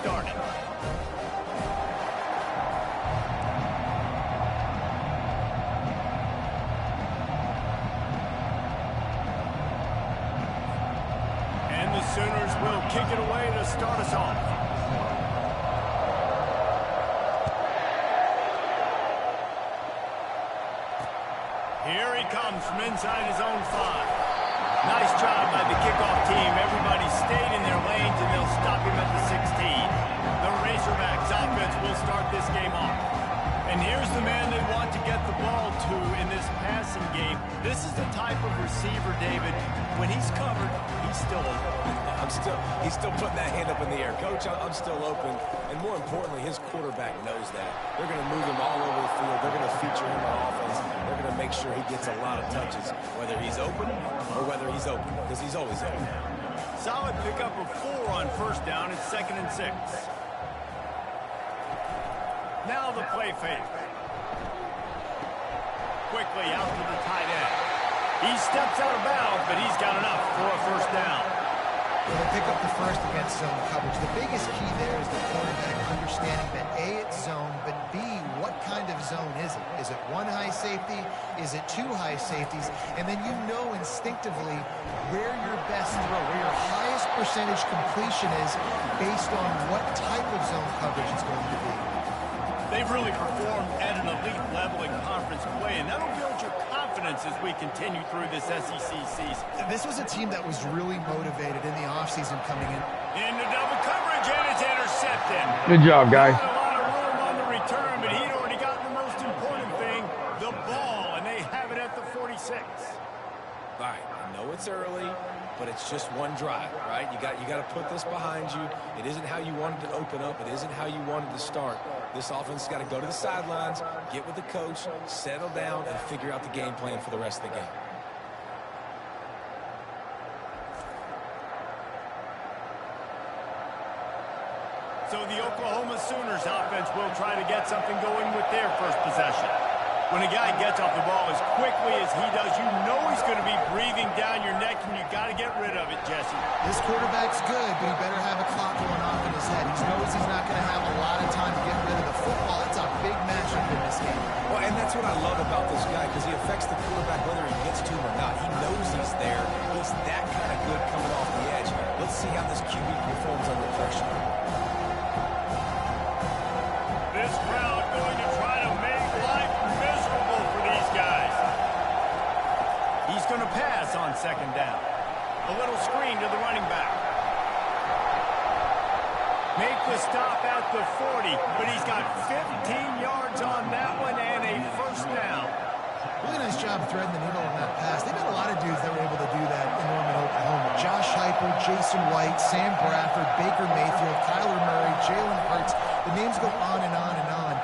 started. And the Sooners will kick it away to start us off. Here he comes from inside his own 5. Nice job by the kickoff team. Everybody stayed in their lanes, and they'll stop him at the 16. The Razorbacks offense will start this game off. And here's the man they want to get the ball to in this passing game. This is the type of receiver, David, when he's covered, he's still open. He's still putting that hand up in the air. Coach, I'm still open. And more importantly, his quarterback knows that. They're going to move him all over the field. They're going to feature him on offense. They're going to make sure he gets a lot of touches, whether he's open or whether he's open, because he's always open. Solid pickup of 4 on first down. It's 2nd and 6. Now the play fake. Quickly out to the tight end. He steps out of bounds, but he's got enough for a first down. Well, they pick up the first against zone coverage. The biggest key there is the quarterback understanding that A, it's zone, but B, what kind of zone is it? Is it 1 high safety? Is it 2 high safeties? And then you know instinctively where your best throw, where your highest percentage completion is based on what type of zone coverage it's going to be. They've really performed at an elite level in conference play, and that'll build your confidence as we continue through this SEC season. This was a team that was really motivated in the offseason coming in. Into double coverage, and it's intercepted. Good job, guys. A lot of room on the return, but he'd already gotten the most important thing, the ball, and they have it at the 46. All right, I know it's early, but it's just one drive, right? You got to put this behind you. It isn't how you wanted to open up. It isn't how you wanted to start. This offense has got to go to the sidelines, get with the coach, settle down, and figure out the game plan for the rest of the game. So the Oklahoma Sooners offense will try to get something going with their first possession. When a guy gets off the ball as quickly as he does, you know he's going to be breathing down your neck, and you got to get rid of it, Jesse. This quarterback's good, but he better have a clock going off in his head. He knows he's not going to have a lot of time to get rid of the football. It's a big matchup in this game. Well, and that's what I love about this guy, because he affects the quarterback whether he gets to him or not. He knows he's there. He's that kind of good coming off the edge. Let's see how this QB performs under pressure. This crowd going to try to make life miserable for these guys. He's going to pass on 2nd down. A little screen to the running back. Make the stop at the 40, but he's got 15 yards on that one and a first down. Really nice job threading the needle on that pass. They've got a lot of dudes that were able to do that in Norman, Oklahoma. Josh Heupel, Jason White, Sam Bradford, Baker Mayfield, Kyler Murray, Jalen Hurts. The names go on and on and on.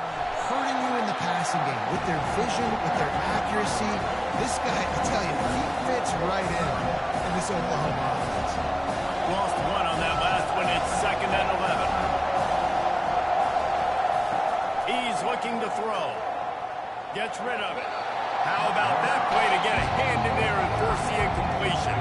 Hurting you in the passing game with their vision, with their accuracy. This guy, I tell you, he fits right in this Oklahoma offense. Lost 1 on that last one. It's 2nd and 11. He's looking to throw. Gets rid of it. How about that play to get a hand in there and force the incompletion?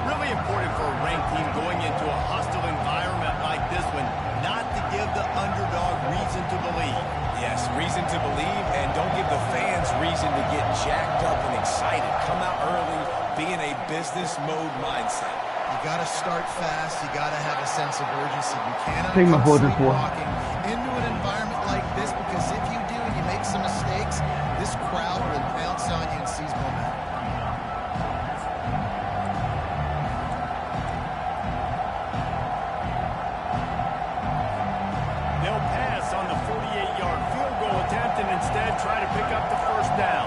Really important for a ranked team going into a hostile environment like this one, not to give the underdog reason to believe. Yes, reason to believe, and don't give the fans reason to get jacked up and excited. Come out early, be in a business mode mindset. You got to start fast. You got to have a sense of urgency. You cannot Take my come photos for. sleepwalking into an environment like this, because if you do and you make some mistakes, this crowd will pounce on you and seize momentum. They'll pass on the 48-yard field goal attempt and instead try to pick up the first down.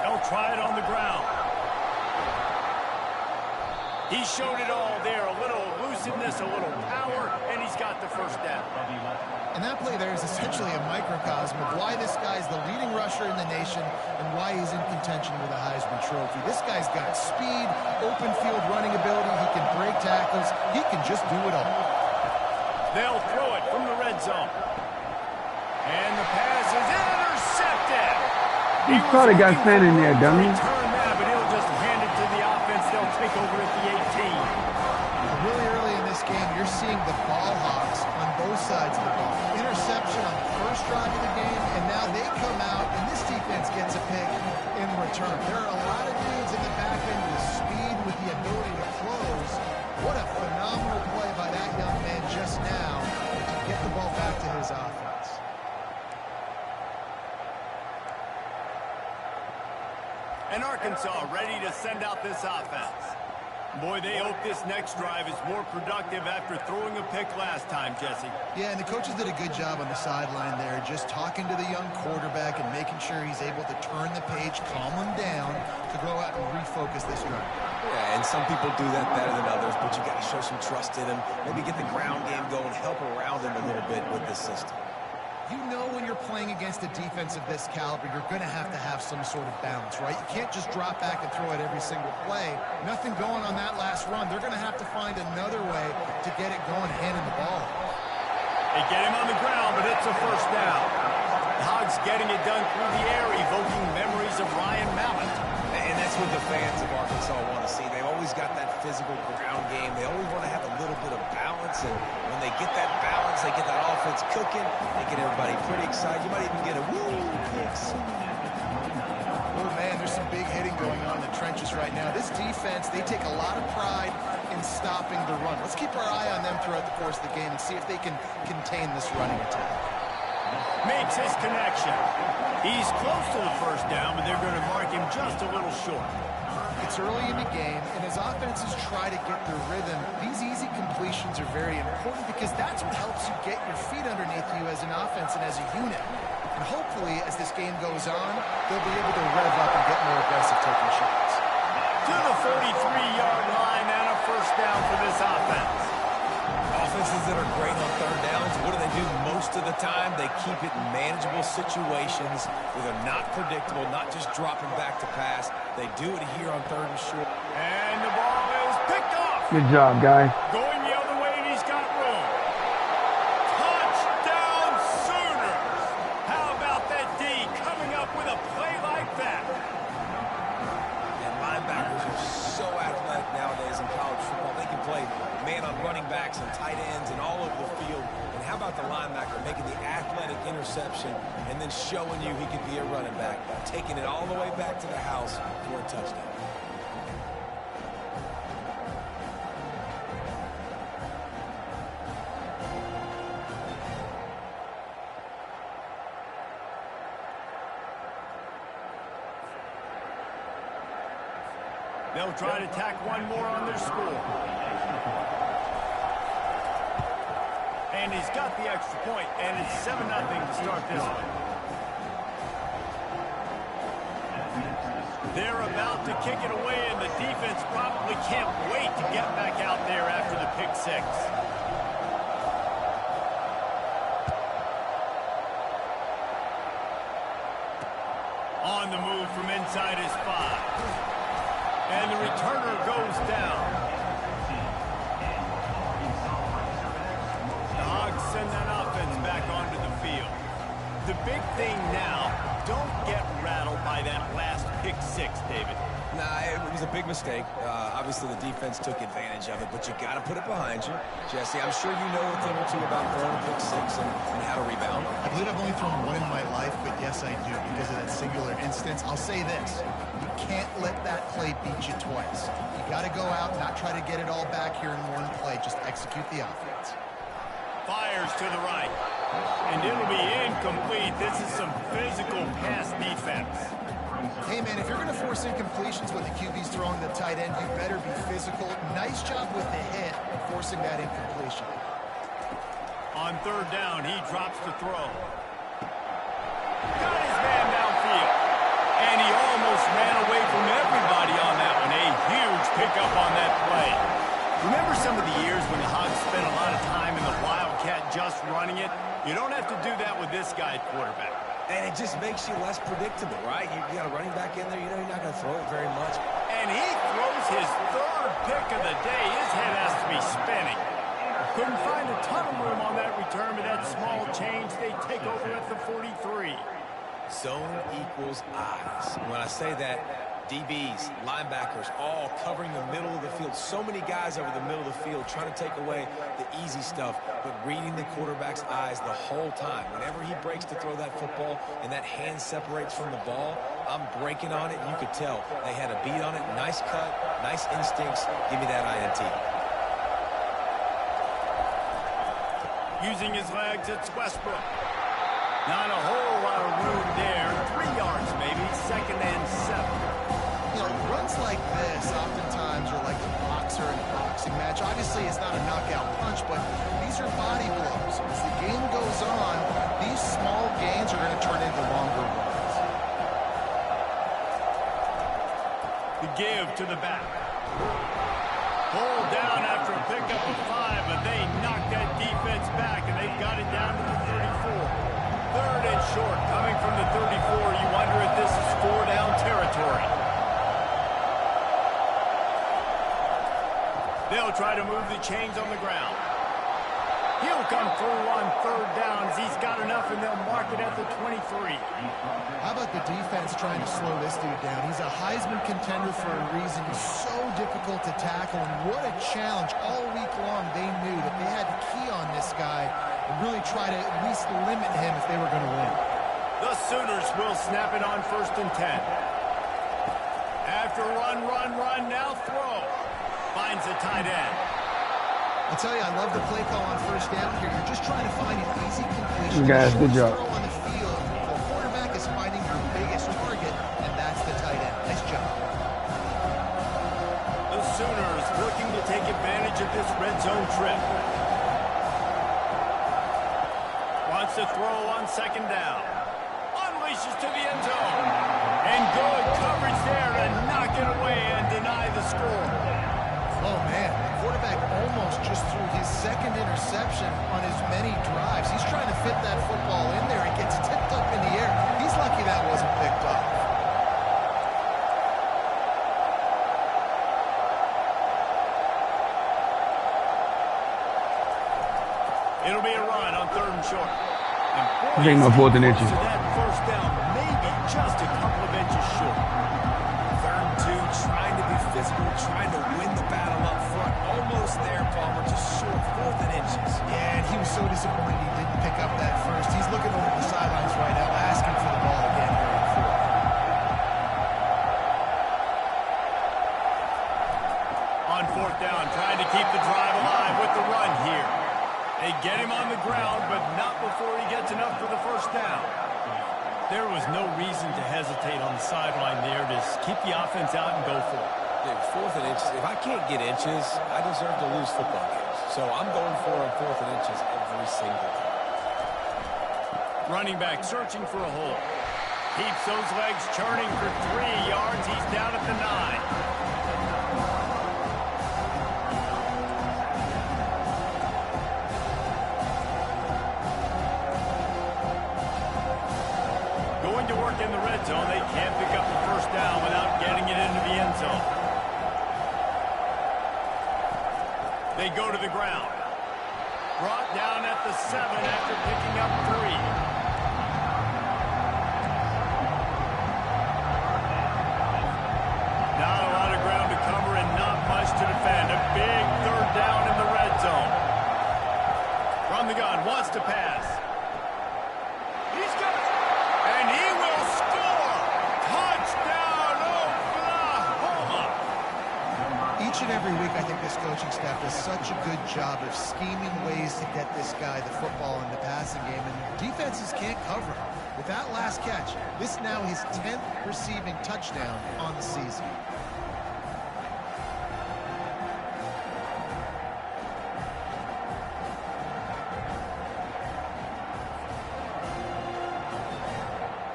They'll try it on the ground. He showed it all there. A little elusiveness, a little power, and he's got the first down. And that play there is essentially a microcosm of why this guy's the leading rusher in the nation and why he's in contention with a Heisman Trophy. This guy's got speed, open field running ability. He can break tackles. He can just do it all. They'll throw it from the red zone. And the pass is intercepted. You probably got standing there, dummy. Return that, but he'll just hand it to the offense. They'll seeing the ball hawks on both sides of the ball. Interception on the first drive of the game, and now they come out, and this defense gets a pick in return. There are a lot of dudes in the back end with speed, with the ability to close. What a phenomenal play by that young man just now to get the ball back to his offense. And Arkansas ready to send out this offense. Boy, they hope this next drive is more productive after throwing a pick last time, Jesse. Yeah, and the coaches did a good job on the sideline there, just talking to the young quarterback and making sure he's able to turn the page, calm him down to go out and refocus this drive. Yeah, and some people do that better than others, but you got to show some trust in him. Maybe get the ground game going, help around him a little bit with this system. You know when you're playing against a defense of this caliber, you're going to have some sort of balance, right? You can't just drop back and throw it every single play. Nothing going on that last run. They're going to have to find another way to get it going, handing the ball. They get him on the ground, but it's a first down. The Hogs getting it done through the air, evoking memories of Ryan Mallett. And that's what the fans of Arkansas want to see. They've always got that physical ground game. They always want to have a little bit of balance, and when they get that balance, they get that offense cooking, they get everybody pretty excited. You might even get a woo kicks. Oh, man, there's some big hitting going on in the trenches right now. This defense, they take a lot of pride in stopping the run. Let's keep our eye on them throughout the course of the game and see if they can contain this running attack. Makes his connection. He's close to the first down, but they're going to mark him just a little short. It's early in the game, and as offenses try to get their rhythm, these easy completions are very important because that's what helps you get your feet underneath you as an offense and as a unit. And hopefully, as this game goes on, they'll be able to rev up and get more aggressive taking shots. To the 43-yard line and a first down for this offense. Offenses that are great on third downs, what do most of the time? They keep it in manageable situations where they're not predictable, not just dropping back to pass. They do it here on third and short. And the ball is picked off. Good job, guy. Going the other way, and he's got room. Touchdown, Sooners. How about that D coming up with a play like that? And linebackers are so athletic nowadays in college football. They can play man on running backs and tight ends and all over the field. And how about the linebacker making the athletic interception and then showing you he could be a running back, taking it all the way back to the house for a touchdown. They'll try to tack one more on their score. And he's got the extra point, and it's 7-0 to start this one. They're about to kick it away, and the defense probably can't wait to get back out there after the pick six. On the move from inside his 5. And the returner goes down. The Hogs send that offense back onto the field. The big thing now, don't get rattled by that last pick six, David. Nah, it was a big mistake. Obviously, the defense took advantage of it, but you got to put it behind you. Jesse, I'm sure you know a thing or two about throwing a pick six and how to rebound. I believe I've only thrown one in my life, but yes, I do because of that singular instance. I'll say this. You can't let that play beat you twice. You got to go out, not try to get it all back here in one play. Just execute the offense. Fires to the right. And it'll be incomplete. This is some physical pass defense. Hey, man, if you're going to force incompletions when the QB's throwing the tight end, you better be physical. Nice job with the hit, forcing that incompletion. On third down, he drops to throw. Got his man downfield. And he almost ran away from everybody on that one. A huge pickup on that play. Remember some of the years when the Hogs spent a lot of time in the Wildcat just running it? You don't have to do that with this guy at quarterback. And it just makes you less predictable, right? You got a running back in there, you know you're not going to throw it very much. And he throws his third pick of the day. His head has to be spinning. Couldn't find a ton of room on that return, but that small change, they take over at the 43. Zone equals eyes. When I say that, DBs, linebackers, all covering the middle of the field. So many guys over the middle of the field trying to take away the easy stuff, but reading the quarterback's eyes the whole time. Whenever he breaks to throw that football and that hand separates from the ball, I'm breaking on it. You could tell they had a beat on it. Nice cut, nice instincts. Give me that INT. Using his legs, it's Westbrook. Not a whole lot of room there. 3 yards maybe, 2nd and 7. You know, runs like this oftentimes are like a boxer in a boxing match. Obviously, it's not a knockout punch, but these are body blows. As the game goes on, these small gains are going to turn into longer runs. The give to the back. Pulled down after a pickup of 5, but they knocked that defense back, and they've got it down to the 34. 3rd and short, coming from the 34. You wonder if this is 4-down territory. They'll try to move the chains on the ground. He'll come through on 3rd down as he's got enough, and they'll mark it at the 23. How about the defense trying to slow this dude down? He's a Heisman contender for a reason. He's so difficult to tackle, and what a challenge. All week long, they knew that they had to key on this guy and really try to at least limit him if they were going to win. The Sooners will snap it on 1st and 10. After run, now throw. Finds the tight end. I tell you, I love the play call on 1st down here. You're just trying to find an easy completion. You guys, good job. Throw on the field. The quarterback is finding your biggest target, and that's the tight end. Nice job. The Sooners looking to take advantage of this red zone trip. Wants to throw on 2nd down. Unleashes to the end zone. And good coverage there to knock it away and deny the score. Oh, man. The quarterback almost just threw his 2nd interception on as many drives. He's trying to fit that football in there. It gets tipped up in the air. He's lucky that wasn't picked up. It'll be a run on 3rd and short. I think my 4th and inches. That 1st down, maybe just a couple of inches short. 3rd and 2, trying to be physical, trying to win the battle up front. Almost there, Palmer, just short, 4th and inches. Yeah, and he was so disappointed he didn't pick up that first. He's looking over the sidelines right now, asking for the ball again here in 4th. On 4th down, trying to keep the drive alive with the run here. They get him on the ground, but not before he gets enough for the 1st down. There was no reason to hesitate on the sideline there. Just keep the offense out and go for it. Dude, 4th and inches. If I can't get inches, I deserve to lose football games. So I'm going for a 4th and inches every single time. Running back searching for a hole. Keeps those legs churning for 3 yards. He's down at the 9. To work in the red zone, they can't pick up the 1st down without getting it into the end zone. They go to the ground. Brought down at the 7 after picking up 3. Not a lot of ground to cover and not much to defend. A big 3rd down in the red zone. From the gun, wants to pass. He's got it. And he will score! Touchdown, Oklahoma! Each and every week, I think this coaching staff does such a good job of scheming ways to get this guy the football in the passing game, and defenses can't cover him. With that last catch, this now his 10th receiving touchdown on the season.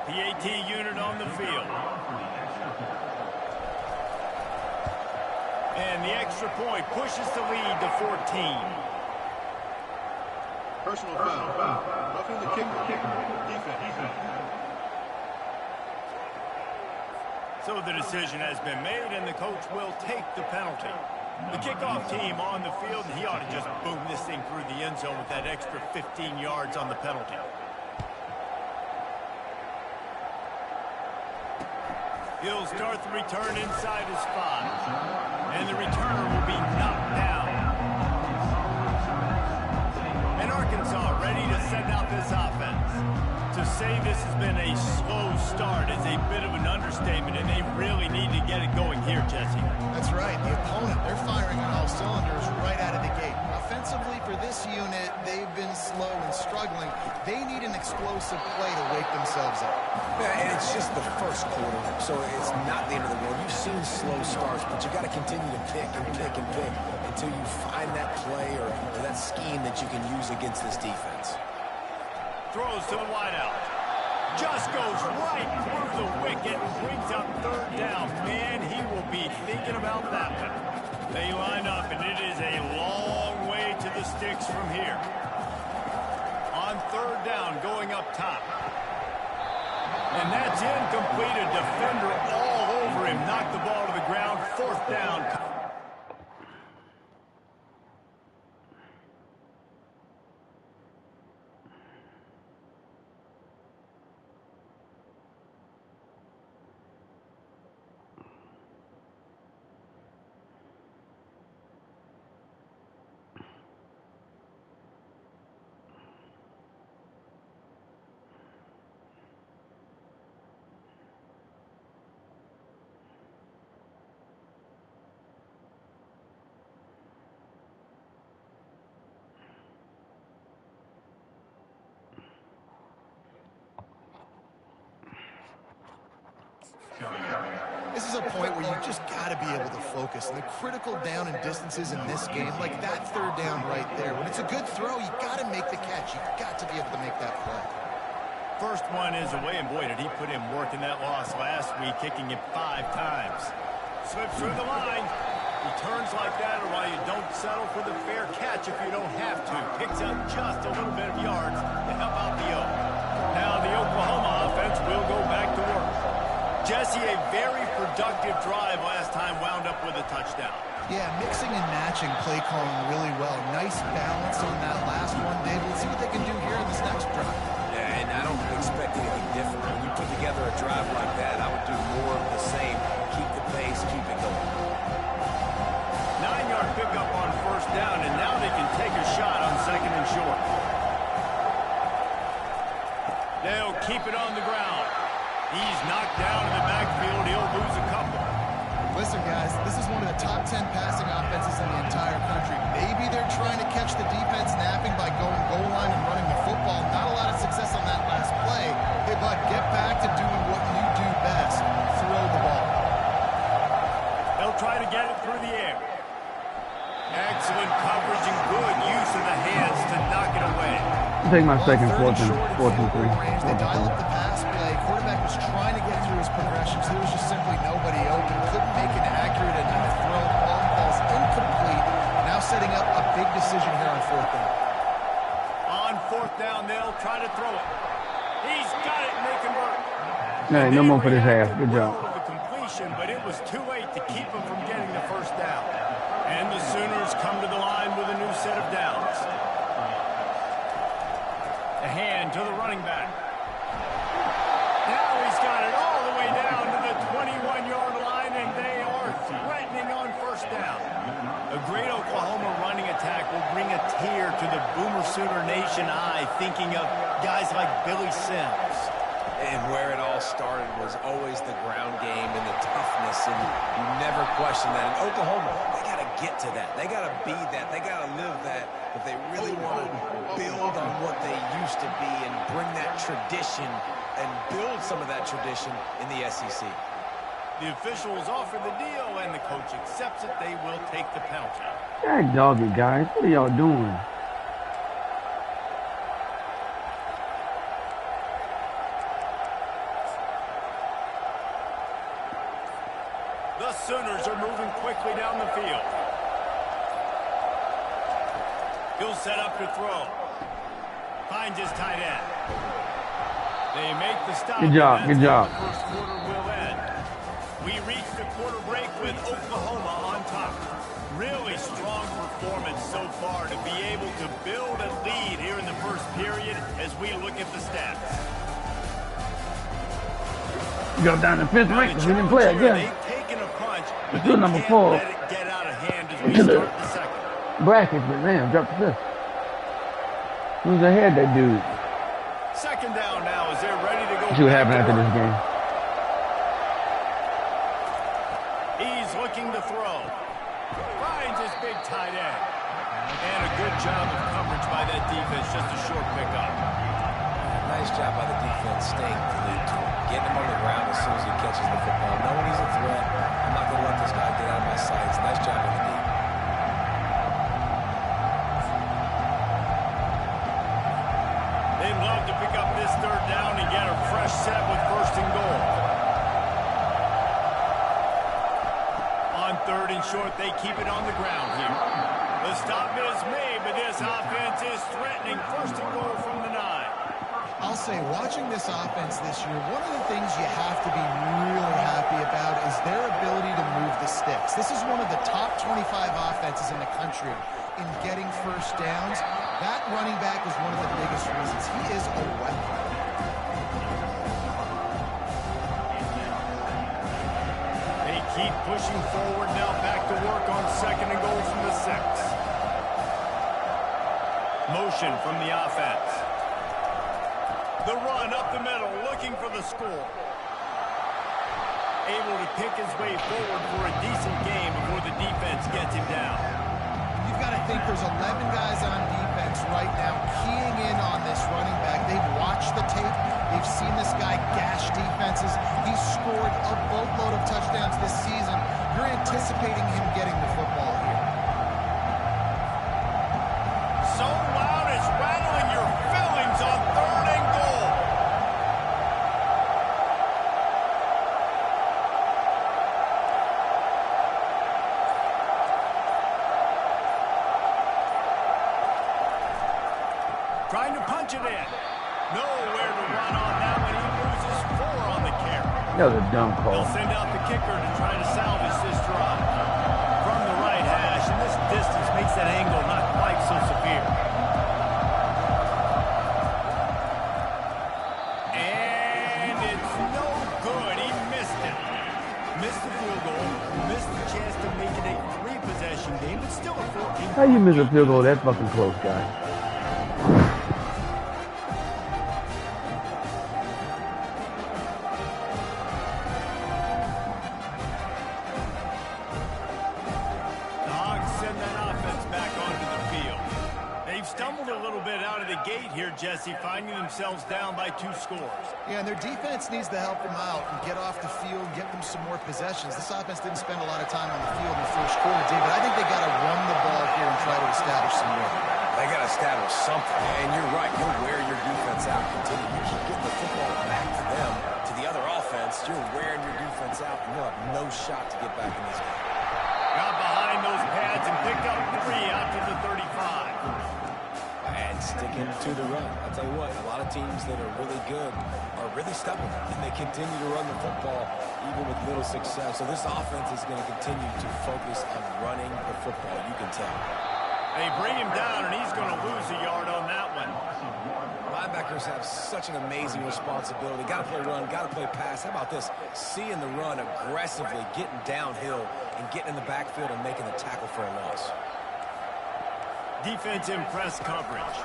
PAT unit on the field. And the extra point pushes the lead to 14. Personal foul. Roughing the kicker. Defense. So the decision has been made, and the coach will take the penalty. The kickoff team on the field, and he ought to just boom this thing through the end zone with that extra 15 yards on the penalty. He'll start the return inside his 5. And the returner will be knocked down. And Arkansas ready to send out this offense. To say this has been a slow start is a bit of an understatement, and they really need to get it going here, Jesse. That's right. The opponent, they're firing on all cylinders right out of the gate. Offensively, for this unit, they've been slow and struggling. They need an explosive play to wake themselves up. Yeah, and it's just the first quarter, so it's not the end of the world. You've seen slow starts, but you got to continue to pick and pick and pick until you find that play or that scheme that you can use against this defense. Throws to the wideout. Just goes right through the wicket and brings up third down. Man, he will be thinking about that one. They line up, and it is a long way to the sticks from here. On third down, going up top. And that's incomplete. A defender all over him. Knocked the ball to the ground. Fourth down. This is a point where you just got to be able to focus. And the critical down and distances in this game, like that third down right there, when it's a good throw, you got to make the catch. You got to be able to make that play. First one is away, and boy, did he put in work in that loss last week, kicking it 5 times. Slips through the line. Returns like that are why you don't settle for the fair catch if you don't have to. Picks up just a little bit of yards to help out the O. Now the Oklahoma offense will go back to work. Jesse, a very productive drive last time, wound up with a touchdown. Yeah, mixing and matching play calling really well. Nice balance on that last one, David. Let's see what they can do here in this next drive. Yeah, and I don't expect anything different. When you put together a drive like that, I would do more of the same. Keep the pace, keep it going. 9-yard pickup on first down, and now they can take a shot on second and short. They'll keep it on the ground. He's knocked down in the backfield. He'll lose a couple. Listen, guys, this is one of the top 10 passing offenses in the entire country. Maybe they're trying to catch the defense napping by going goal line and running the football. Not a lot of success on that last play. Hey, bud, get back to doing what you do best. Throw the ball. They'll try to get it through the air. Excellent coverage and good use of the hands to knock it away. I'll take my second, fourth and 3. They dial up the pass play. Quarterback was trying to get through his progressions. There was just simply nobody open. Couldn't make an accurate enough throw. Ball falls incomplete. Now setting up a big decision here on fourth down. On fourth down, they'll try to throw it. He's got it, and they convert. Hey, no more for this half. Good job. The completion, but it was too late to keep him from getting the first down. And the Sooners come to the line with a new set of downs. A hand to the running back. Now he's got it all the way down to the 21-yard line, and they are threatening on first down. A great Oklahoma running attack will bring a tear to the Boomer Sooner Nation eye, thinking of guys like Billy Sims. And where it all started was always the ground game and the toughness, and you never question that. In Oklahoma, they got to get to that. They got to be that. They got to live that. But they really want to build on what they used to be and bring that tradition and build some of that tradition in the SEC. The officials offer the deal, and the coach accepts it. They will take the penalty. God dog it, guys. What are y'all doing? The Sooners are moving quickly down the field. He'll set up to throw. Finds his tight end. They make the stop. Good job, good job. The first quarter will end. We reach the quarter break with Oklahoma on top. Really strong performance so far to be able to build a lead here in the first period as we look at the stats. Go down the fifth Now rank the because we didn't play challenge here, again. they've taken a punch, but Still they number can't 4. let it get out of hand as we To the start the second. bracket, but damn, dropped the fifth. Who's ahead, that dude? Second down now as they're ready to go. See what back happened to after work. this game. He's looking to throw. Finds his big tight end. And a good job of coverage by that defense. Just a short pickup. Nice job by the defense staying glued to him. Getting him on the ground as soon as he catches the football. Knowing he's a threat. I'm not going to let this guy get out of my sights. Nice job by the D. They'd love to pick up this third down and get a fresh set with first and goal. On third and short, they keep it on the ground here. The stop is made, but this offense is threatening first and goal from the 9. I'll say, watching this offense this year, one of the things you have to be really happy about is their ability to move the sticks. This is one of the top 25 offenses in the country in getting first downs. That running back is one of the biggest reasons. He is a weapon. They keep pushing forward now, back to work on second and goal from the 6. Motion from the offense. The run up the middle, looking for the score. Able to pick his way forward for a decent game before the defense gets him down. You've got to think there's 11 guys on defense right now keying in on this running back. They've watched the tape. They've seen this guy gash defenses. He's scored a boatload of touchdowns this season. You're anticipating him getting the football here. So loud it's rattling your fillings on third and goal. Trying to punch it in. Nowhere to run on that one. He loses 4 on the carry. That was a dumb call. They'll send out the kicker to try to salvage this drive. From the right hash, and this distance makes that angle not quite so severe. And it's no good. He missed it. Missed the field goal. Missed the chance to make it a 3-possession game, but still a 14. How you miss a field goal that fucking close, guy? The Hogs send that offense back onto the field. They've stumbled a little bit out of the gate here, Jesse, finding themselves down by 2 scores. Yeah, and their defense needs to help them out and get off the field, get them some more possessions. This offense didn't spend a lot of time on the field in the first quarter, David. I think they got to run the ball here and try to establish some rhythm. They got to establish something. And you're right. You'll wear your defense out. Continue. You keep getting the football back to them, to the other offense. You're wearing your defense out, and you'll have no shot to get back in this game. Got behind those pads and picked up 3 out to the 35. And sticking to the run. I'll tell you what, a lot of teams that are really good are really stubborn, and they continue to run the football even with little success. So this offense is going to continue to focus on running the football. You can tell. They bring him down, and he's going to lose a yard on that one. Linebackers have such an amazing responsibility. Got to play run, got to play pass. How about this? Seeing the run aggressively, getting downhill, and getting in the backfield and making the tackle for a loss. Defense in press coverage.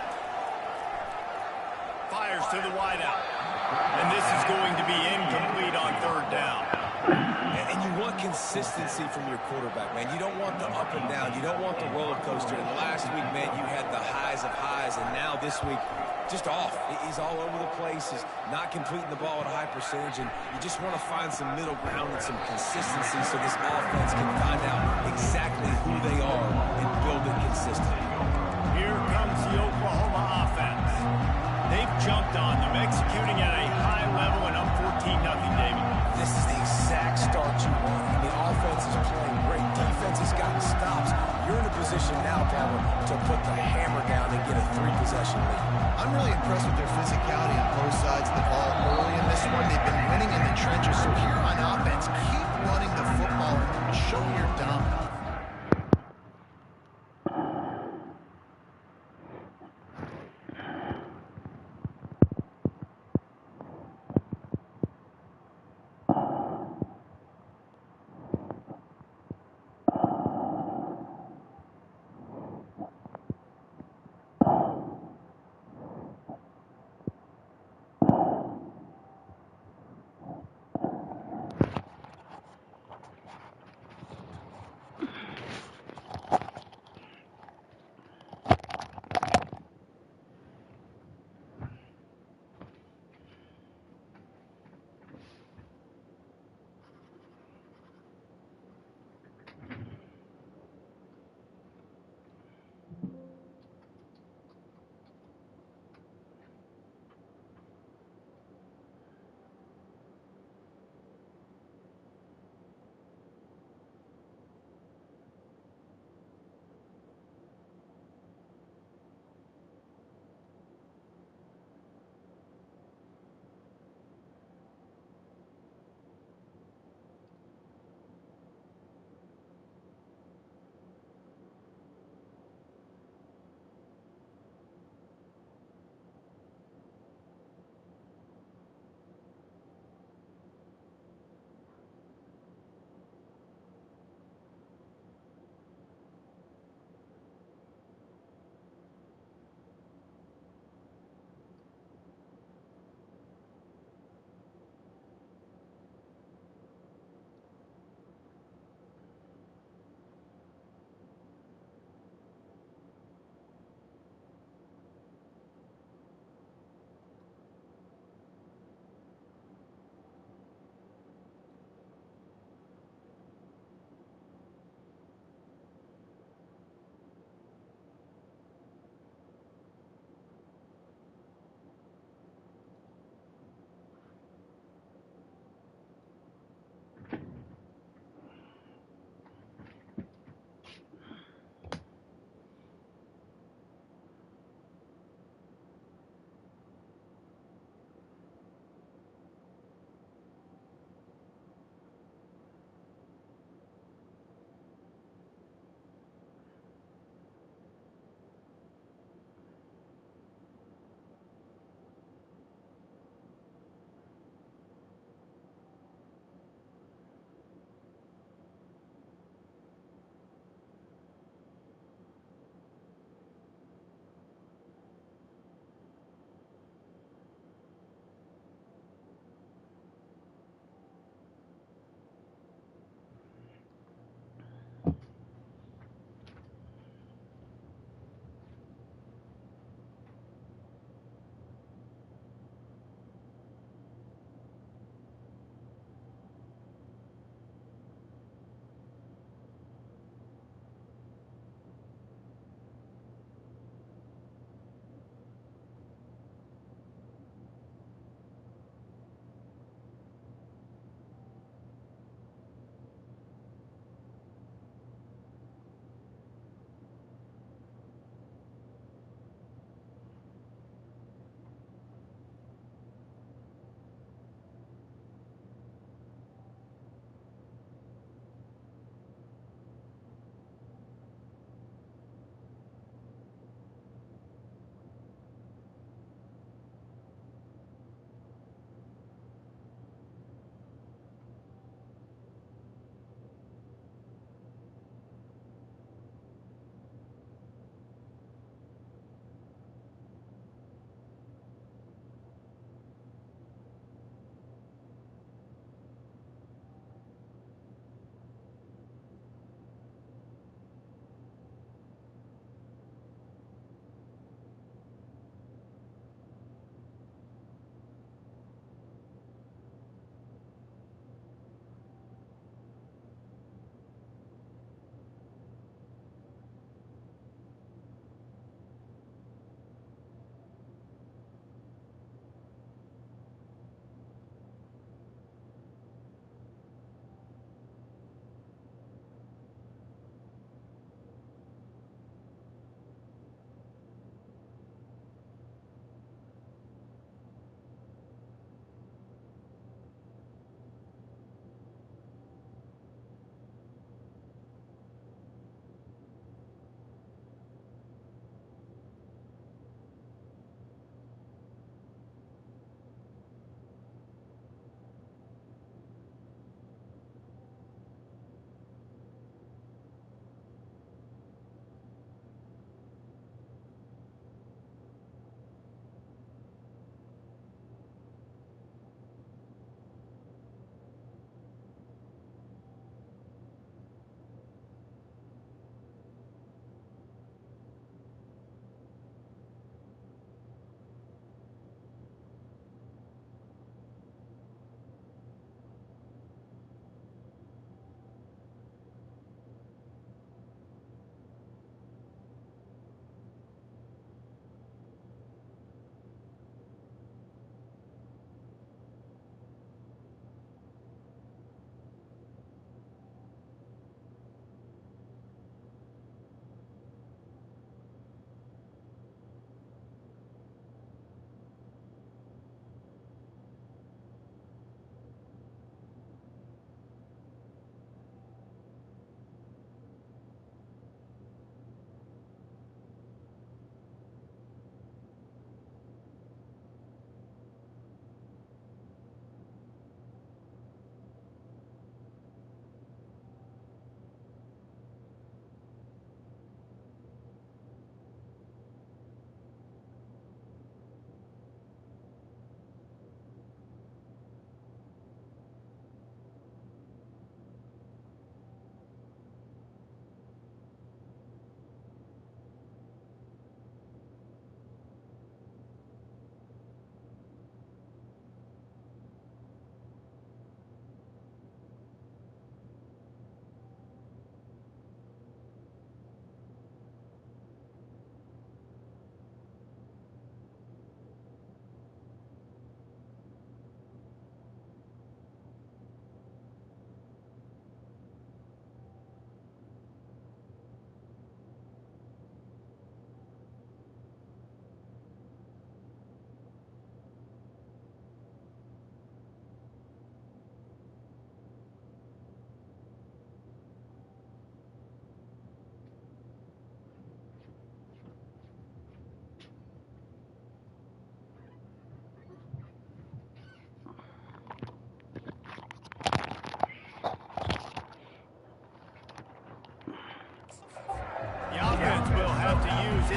Fires to the wideout. And this is going to be incomplete on third down. And you want consistency from your quarterback, man. You don't want the up and down. You don't want the roller coaster. And last week, man, you had the highs of highs. And now this week, just off. He's all over the place. He's not completing the ball at a high percentage. And you just want to find some middle ground and some consistency so this offense can find out exactly who they are and build it consistently. Here comes the Oklahoma offense. They've jumped on them, executing at a high level and up 14-0, David. This is the exact start you want. I mean, offense is playing great. Defense has gotten stops. You're in a position now, Palmer, to put the hammer down and get a 3-possession lead. I'm really impressed with their physicality on both sides of the ball early in this one. They've been winning in the trenches. So here on offense, keep running the football and show you're dominant.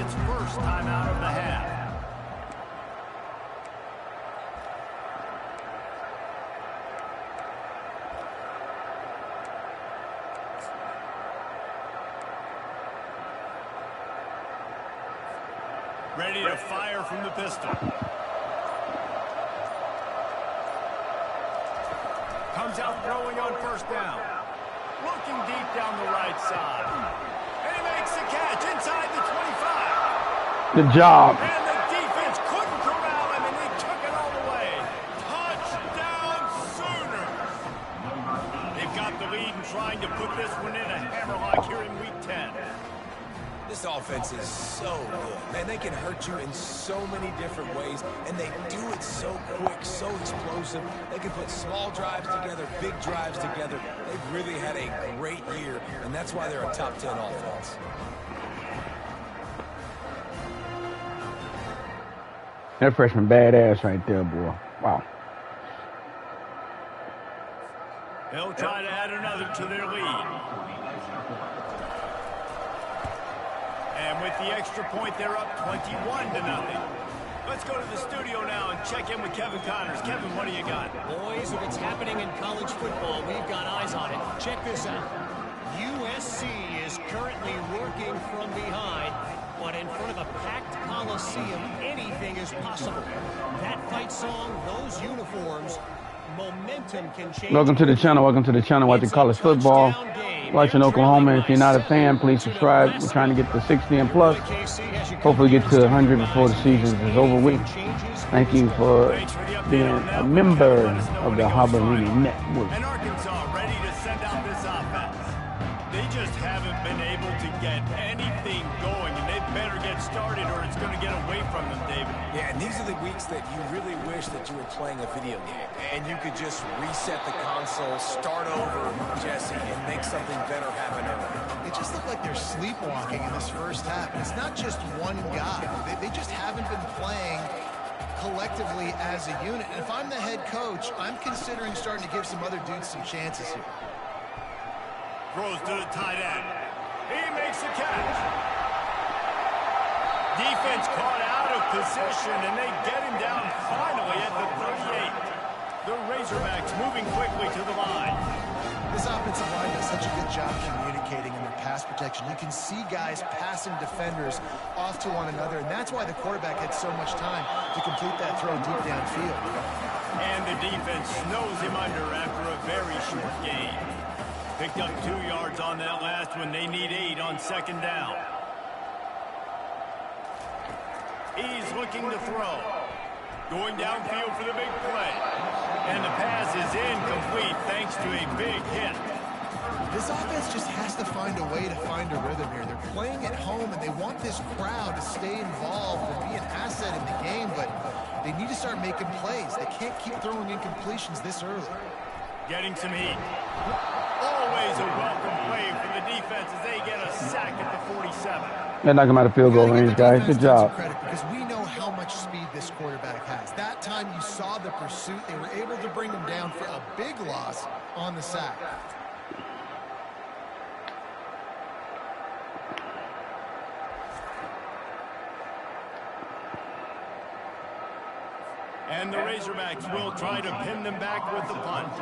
its first timeout of the half. Ready to fire from the pistol. Comes out throwing on first down. Looking deep down the right side. And he makes the catch inside the 25. Good job. And the defense couldn't corral him, and he took it all the way. Touchdown Sooners. They've got the lead and trying to put this one in a hammerlock here in Week 10. This offense is so good. Man, they can hurt you in so many different ways, and they do it so quick, so explosive. They can put small drives together, big drives together. They've really had a great year, and that's why they're a top 10 offense. That freshman badass right there, boy. Wow. They'll try to add another to their lead. And with the extra point, they're up 21-0. Let's go to the studio now and check in with Kevin Connors. Kevin, what do you got? Boys, if it's happening in college football, we've got eyes on it. Check this out. USC is currently working from behind, but in front of a packed Coliseum, anything is possible. That fight song, those uniforms, momentum can change. Welcome to the channel. Welcome to the channel. Watching college football. Watching Oklahoma. If you're not a fan, please subscribe. We're trying to get to 60 and plus. Hopefully get to 100 before the season is over with. Thank you for being a member of the Hobaleni Network. And Arkansas ready to send out this offense. They just haven't been able to get anything going, and they better get started or it's going to get away from them, David. Yeah, and these are the weeks that you really wish that you were playing a video game, and you could just reset the console, start over, Jesse, and make something better happen early. It just looked like they're sleepwalking in this first half, and it's not just one guy. They just haven't been playing collectively as a unit. And if I'm the head coach, I'm considering starting to give some other dudes some chances here. Throws to the tight end. He makes the catch. Defense caught out of position, and they get him down finally at the 38. The Razorbacks moving quickly to the line. This offensive line does such a good job communicating in their pass protection. You can see guys passing defenders off to one another, and that's why the quarterback had so much time to complete that throw deep downfield. And the defense snows him under after a very short gain. Picked up 2 yards on that last one. They need 8 on second down. He's looking to throw. Going downfield for the big play. And the pass is incomplete thanks to a big hit. This offense just has to find a way to find a rhythm here. They're playing at home, and they want this crowd to stay involved and be an asset in the game, but they need to start making plays. They can't keep throwing incompletions this early. Getting some heat. Always a welcome play for the defense as they get a sack at the 47. They're knocking him out of field goal range, guys. Good job. Credit because we know how much speed this quarterback has. That time you saw the pursuit. They were able to bring him down for a big loss on the sack. And the Razorbacks will try to pin them back with the punt.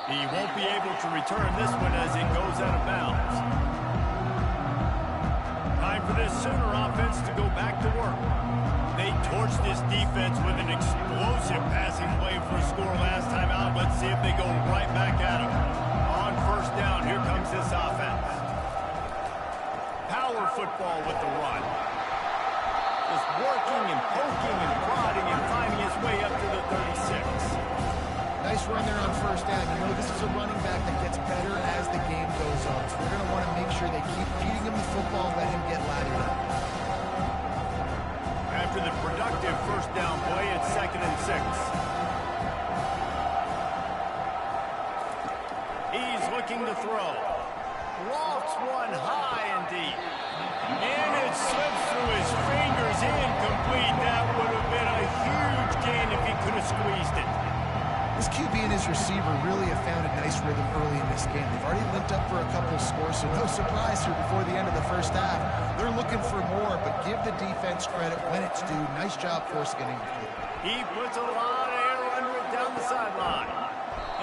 He won't be able to return this one as it goes out of bounds. Time for this Sooner offense to go back to work. They torched this defense with an explosive passing play for a score last time out. Let's see if they go right back at him. On first down, here comes this offense. Power football with the run. Just working and poking and prodding and finding his way up to the 36. Nice run there on first down. You know this is a running back that gets better as the game goes on. So we're going to want to make sure they keep feeding him the football and let him get lathered up. After the productive first down play, it's 2nd and 6. He's looking to throw. Lofts one high and deep. And it slips through his fingers. Incomplete. That would have been a huge gain if he could have squeezed it. This QB and his receiver really have found a nice rhythm early in this game. They've already linked up for a couple of scores, so no surprise here before the end of the first half. They're looking for more, but give the defense credit when it's due. Nice job forcing getting the field. He puts a lot of air under it down the sideline.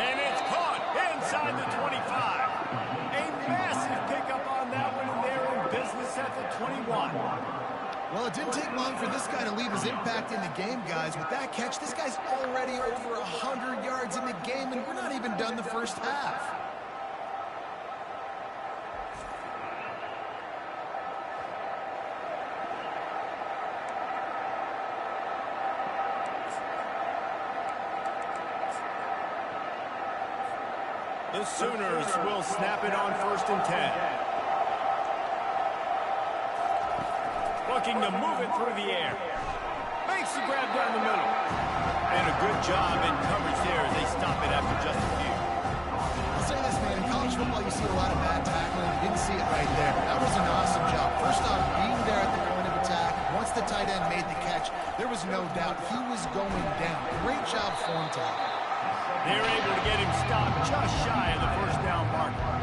And it's caught inside the 25. A massive pickup on that one, and they're in business at the 21. Well, it didn't take long for this guy to leave his impact in the game, guys. With that catch, this guy's already over 100 yards in the game, and we're not even done the first half. The Sooners will snap it on 1st and 10. Looking to move it through the air. Makes the grab down the middle. And a good job in coverage there as they stop it after just a few. I'll say this, man. In college football, you see a lot of bad tackling. You didn't see it right there. That was an awesome job. First off, being there at the point of attack. Once the tight end made the catch, there was no doubt he was going down. Great job form tackle. They're able to get him stopped just shy of the first down marker.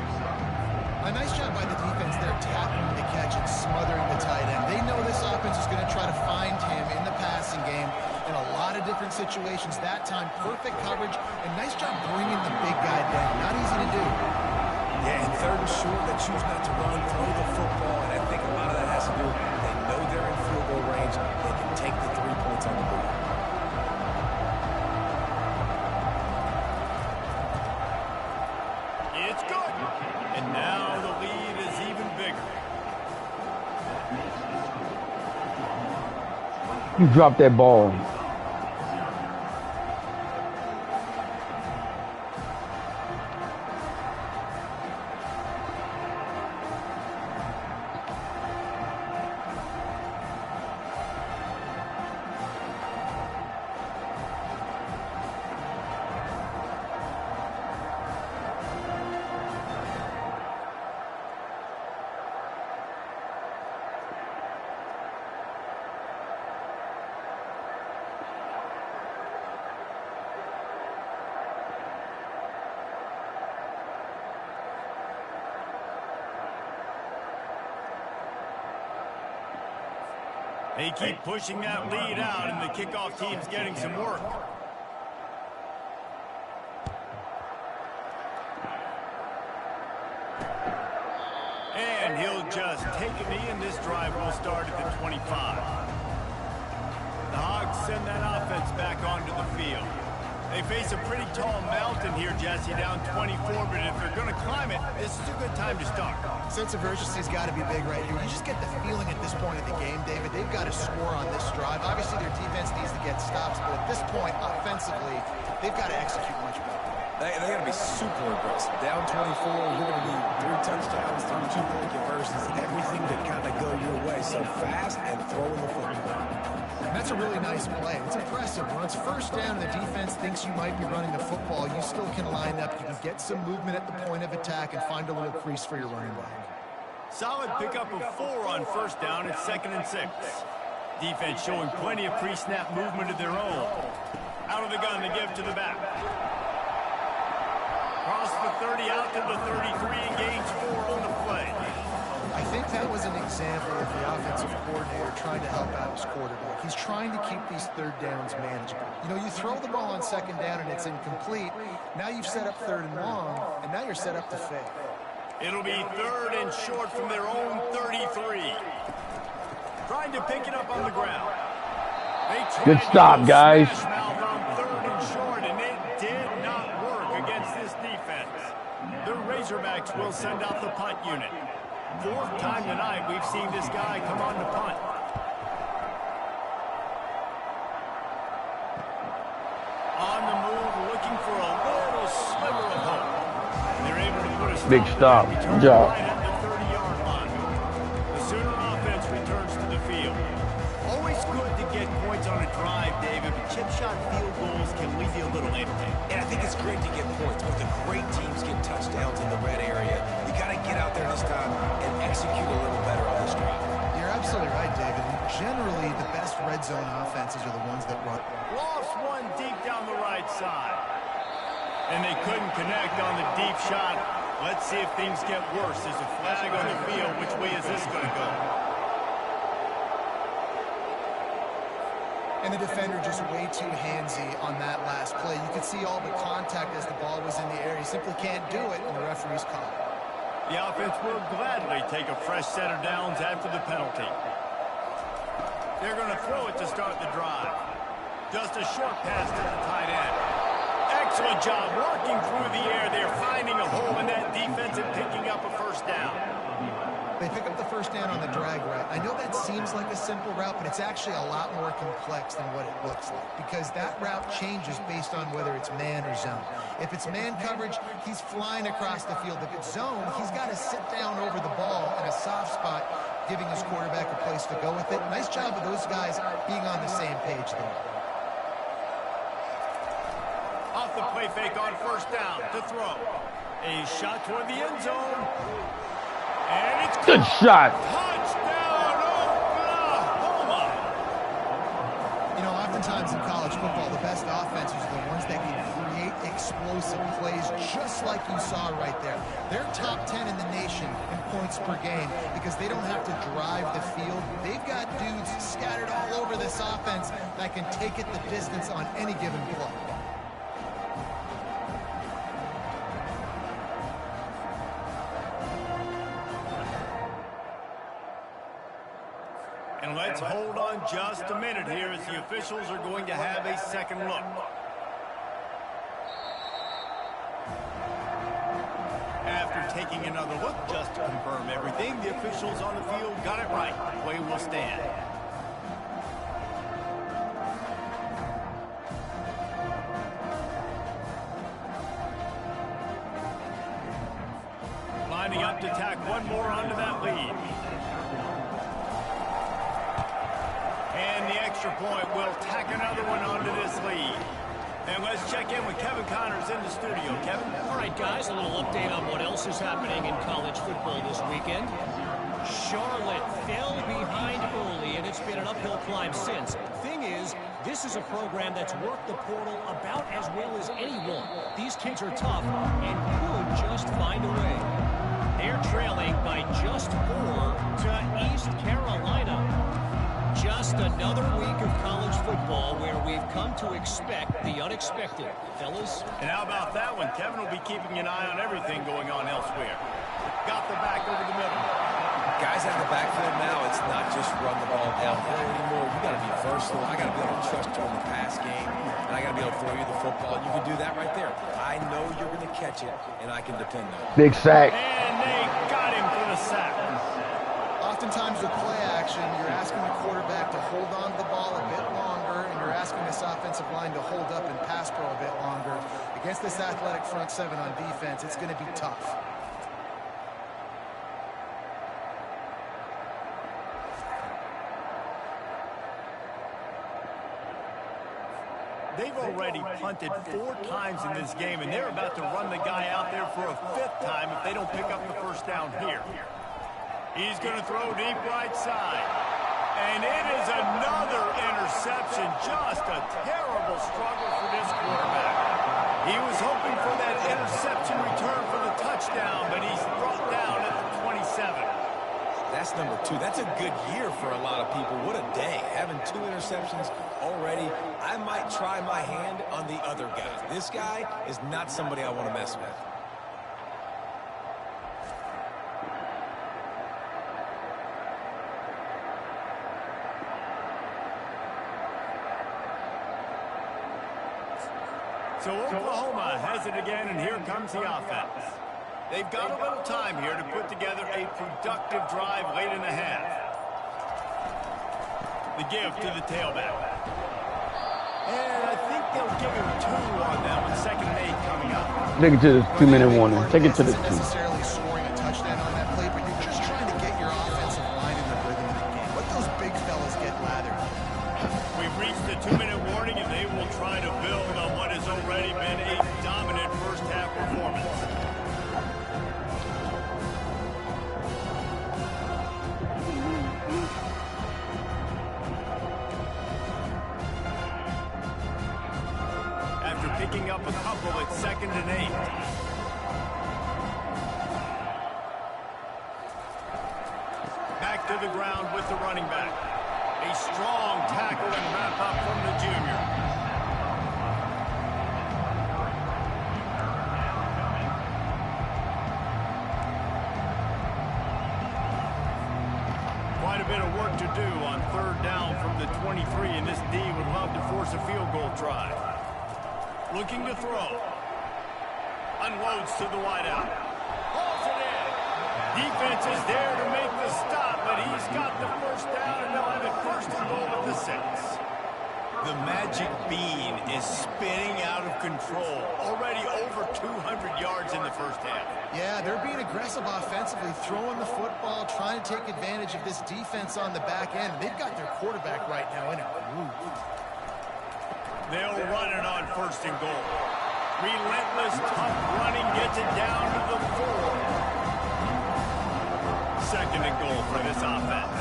A nice job by the defense there, tackling the catch and smothering the tight end. They know this offense is going to try to find him in the passing game in a lot of different situations. That time, perfect coverage, and nice job bringing the big guy down. Not easy to do. Yeah, and 3rd and short, they choose not to run, throw the football, and I think a lot of that has to do with they know they're in field goal range. They can take the 3 points on the board. It's good. And now the lead is even bigger. You dropped that ball. They keep pushing that lead out, and the kickoff team's getting some work. And he'll just take a knee, and this drive will start at the 25. The Hogs send that offense back onto the field. They face a pretty tall mountain here, Jesse, down 24, but if they're going to climb it, this is a good time to start. Sense of urgency's got to be big right here. You just get the feeling at this point of the game, David, they've got to score on this drive. Obviously, their defense needs to get stops, but at this point, offensively, they've got to execute much better. They got to be super aggressive. Down 24, you're going to need 3 touchdowns, 3 2-point conversions, everything to kind of go your way. So fast and throwing the football. And that's a really nice play. It's impressive. When it's first down and the defense thinks you might be running the football, you still can line up. You can get some movement at the point of attack and find a little crease for your running back. Solid pickup of 4 on first down at 2nd and 6. Defense showing plenty of pre-snap movement of their own. Out of the gun to give to the back. Cross the 30 out to the 33 and gains 4 on the play. I think that was an example of the offensive coordinator trying to help out his quarterback. He's trying to keep these 3rd downs manageable. You know, you throw the ball on 2nd down and it's incomplete. Now you've set up 3rd and long, and now you're set up to fail. It'll be 3rd and short from their own 33. Trying to pick it up on the ground. Good stop, guys. On 3rd and short, and it did not work against this defense. The Razorbacks will send out the punt unit. 4th time tonight we've seen this guy come on to punt. On the move, looking for a little sliver of hope. They're able to put a stop. Big stop. Good job. Right at the 30-yard line. The Sooner offense returns to the field. Always good to get points on a drive, David, but chip shot field goals can leave you a little empty. And I think it's great to get points, but the great teams get touchdowns in the red area. You got to get out there this time and execute a little better on this drive. You're absolutely right, David. Generally, the best red zone offenses are the ones that run. Lofts one deep down the right side. And they couldn't connect on the deep shot. Let's see if things get worse. There's a flag on the field. Which way is this going to go? And the defender just way too handsy on that last play. You could see all the contact as the ball was in the air. He simply can't do it, and the referee's call it. The offense will gladly take a fresh set of downs after the penalty. They're going to throw it to start the drive. Just a short pass to the tight end. Excellent job working through the air. They're finding a hole in that defense and picking up a first down. They pick up the first down on the drag route. I know that seems like a simple route, but it's actually a lot more complex than what it looks like because that route changes based on whether it's man or zone. If it's man coverage, he's flying across the field. If it's zone, he's got to sit down over the ball in a soft spot, giving his quarterback a place to go with it. Nice job of those guys being on the same page there. Off the play fake on first down to throw. A shot toward the end zone. And it's good shot. Touchdown, Oklahoma. You know, oftentimes in college football, the best offenses are the ones that can create explosive plays just like you saw right there. They're top 10 in the nation in points per game because they don't have to drive the field. They've got dudes scattered all over this offense that can take it the distance on any given play. And let's hold on just a minute here as the officials are going to have a second look. After taking another look just to confirm everything, the officials on the field got it right. Play will stand. Lining up to tack one more onto that lead. And the extra point will tack another one onto this lead. And let's check in with Kevin Connors in the studio. Kevin? All right, guys, a little update on what else is happening in college football this weekend. Charlotte fell behind early, and it's been an uphill climb since. Thing is, this is a program that's worked the portal about as well as anyone. These kids are tough and could just find a way. They're trailing by just 4 to East Carolina. Just another week of college football where we've come to expect the unexpected. Fellas? And how about that one? Kevin will be keeping an eye on everything going on elsewhere. Got the back over the middle. Guys out of the backfield now, it's not just run the ball downhill anymore. You got to be versatile. I got to be able to trust you in the pass game, and I got to be able to throw you the football. You can do that right there. I know you're going to catch it, and I can depend on it. Big sack. And they got him for the sack. Oftentimes with play action, you're asking the quarterback to hold on to the ball a bit longer, and you're asking this offensive line to hold up and pass pro a bit longer. Against this athletic front seven on defense, it's going to be tough. They've already punted 4 times in this game, and they're about to run the guy out there for a 5th time if they don't pick up the first down here. He's going to throw deep right side. And it is another interception. Just a terrible struggle for this quarterback. He was hoping for that interception return for the touchdown, but he's brought down at the 27. That's number 2. That's a good year for a lot of people. What a day. Having 2 interceptions already. I might try my hand on the other guy. This guy is not somebody I want to mess with. So Oklahoma has it again, and here comes the offense. They've got a little time here to put together a productive drive late in the half. The give to the tailback. And I think they'll give him 2 on that one. 2nd and 8 coming up. Take it to the 2-minute warning. Take it to the 2. Necessarily scoring a touchdown on that play, but you're just trying to get your offensive line in the rhythm of the game. Let those big fellas get lathered. We've reached the 2-minute warning, and they will try to build on what has already been a dominant first-half performance. picking up a couple at 2nd and 8. Back to the ground with the running back. A strong tackle and wrap up from the junior. Quite a bit of work to do on 3rd down from the 23, and this D would love to force a field goal try. Looking to throw. Unloads to the wideout. Hauls it in. Defense is there to make the stop, but he's got the 1st down, and they'll have it 1st and goal at the 6. The magic bean is spinning out of control. Already over 200 yards in the 1st half. Yeah, they're being aggressive offensively, throwing the football, trying to take advantage of this defense on the back end. They've got their quarterback right now in a groove. They'll run it on 1st and goal. Relentless, tough running gets it down to the 4. 2nd and goal for this offense.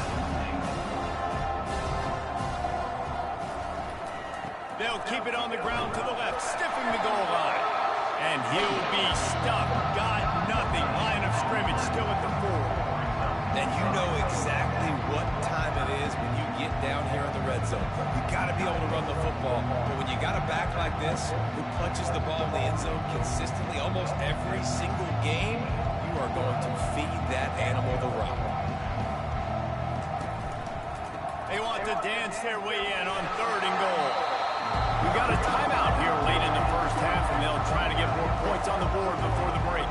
They'll keep it on the ground to the left, stiffing the goal line. And he'll be stuck. Got nothing. Line of scrimmage still at the 4. And you know exactly what time it is when you get down here in the red zone. You got to be able to run the football. But when you got a back like this who punches the ball in the end zone consistently almost every single game, you are going to feed that animal the rock. They want to dance their way in on 3rd and goal. We got a timeout here late in the 1st half, and they'll try to get more points on the board before the break.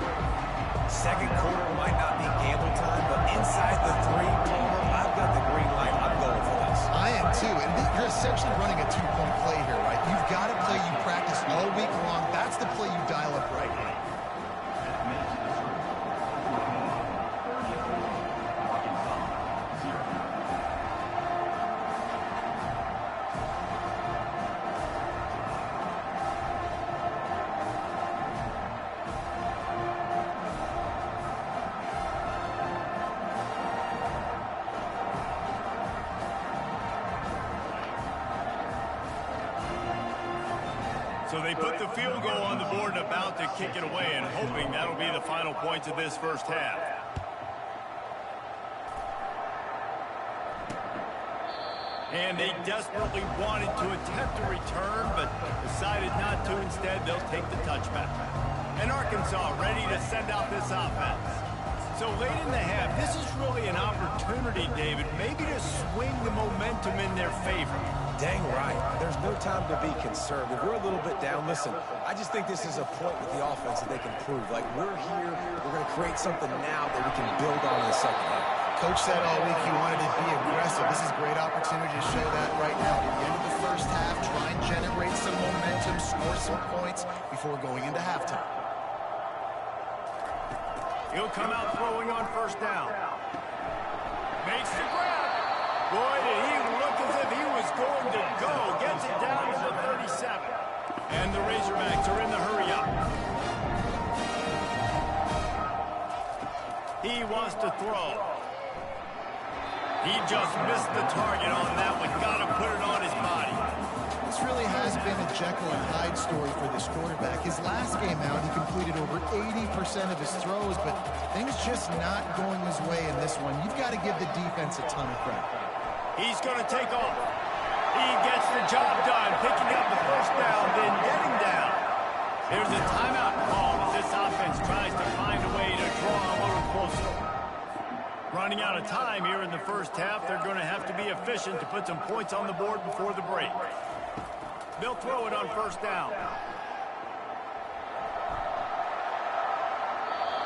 2nd quarter might not be gamble time, but inside the 3, I've got the green light. I'm going for this. I am too, and you're essentially running a 2-point play here, right? You've got a play you practice all week long. That's the play you dial up right now. So they put the field goal on the board and about to kick it away, and hoping that'll be the final points of this 1st half. And they desperately wanted to attempt a return, but decided not to. Instead, they'll take the touchback. And Arkansas ready to send out this offense. So late in the half, this is really an opportunity, David, maybe to swing the momentum in their favor. Dang right. There's no time to be concerned. If we're a little bit down, listen, I just think this is a point with the offense that they can prove. Like, we're here, we're going to create something now that we can build on in the 2nd half. Coach said all week he wanted to be aggressive. This is a great opportunity to show that right now. At the end of the 1st half, try and generate some momentum, score some points before going into halftime. He'll come out throwing on 1st down. Makes the grab. Boy, did he look as if he was going to go. Gets it down to the 37. And the Razorbacks are in the hurry-up. He wants to throw. He just missed the target on that one. Got to put it on his body. This really has been a Jekyll and Hyde story for this quarterback. His last game out, he completed over 80% of his throws, but things just not going his way in this one. You've got to give the defense a ton of credit. He's going to take off. He gets the job done, picking up the 1st down, then getting down. There's a timeout call as this offense tries to find a way to draw a little closer. Running out of time here in the 1st half, they're going to have to be efficient to put some points on the board before the break. They'll throw it on 1st down.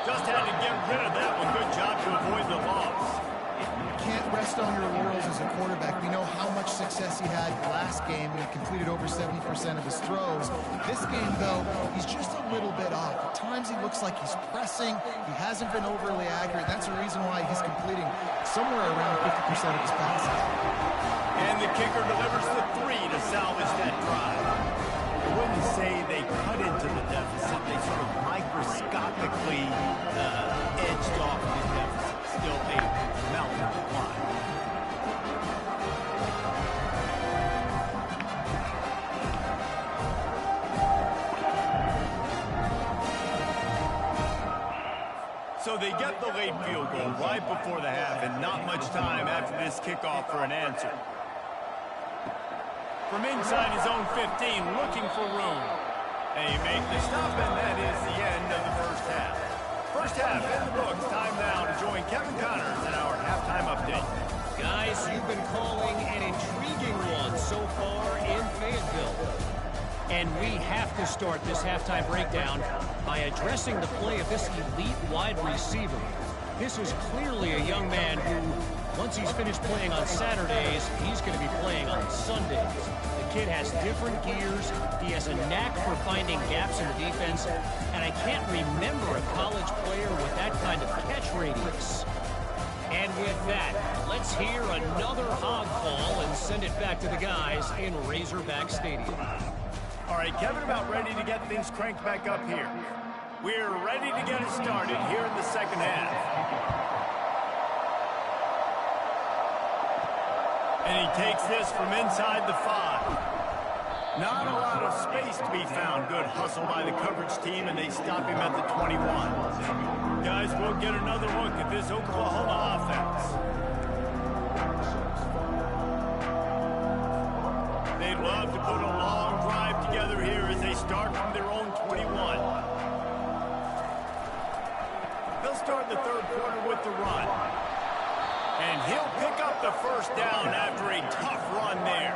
Just had to get rid of that one. Good job to avoid the loss. Can't rest on your laurels as a quarterback. We know how much success he had last game when he completed over 70% of his throws. This game, though, he's just a little bit off. At times he looks like he's pressing. He hasn't been overly accurate. That's the reason why he's completing somewhere around 50% of his passes. And the kicker delivers the 3 to salvage that drive. I wouldn't say they cut into the deficit. They sort of microscopically edged off the deficit. Still a mountain to climb. they get the late field goal right before the half, and not much time after this kickoff for an answer. From inside his own 15, looking for room. They make the stop, and that is the end of the first half. First half in the books. Time now to join Kevin Connors in our halftime update. Guys, you've been calling an intriguing one so far in Fayetteville. And we have to start this halftime breakdown by addressing the play of this elite wide receiver. This is clearly a young man who, once he's finished playing on Saturdays, he's going to be playing on Sundays. The kid has different gears. He has a knack for finding gaps in the defense. And I can't remember a college player with that kind of catch radius. And with that, let's hear another hog call and send it back to the guys in Razorback Stadium. All right, Kevin, about ready to get things cranked back up here. We're ready to get it started here in the second half. And he takes this from inside the 5. Not a lot of space to be found. Good hustle by the coverage team, and they stop him at the 21. Guys, we'll get another look at this Oklahoma offense. They'd love to put a long drive together here as they start from their own 21. They'll start the third quarter with the run. And he'll pick up the first down after a tough run there.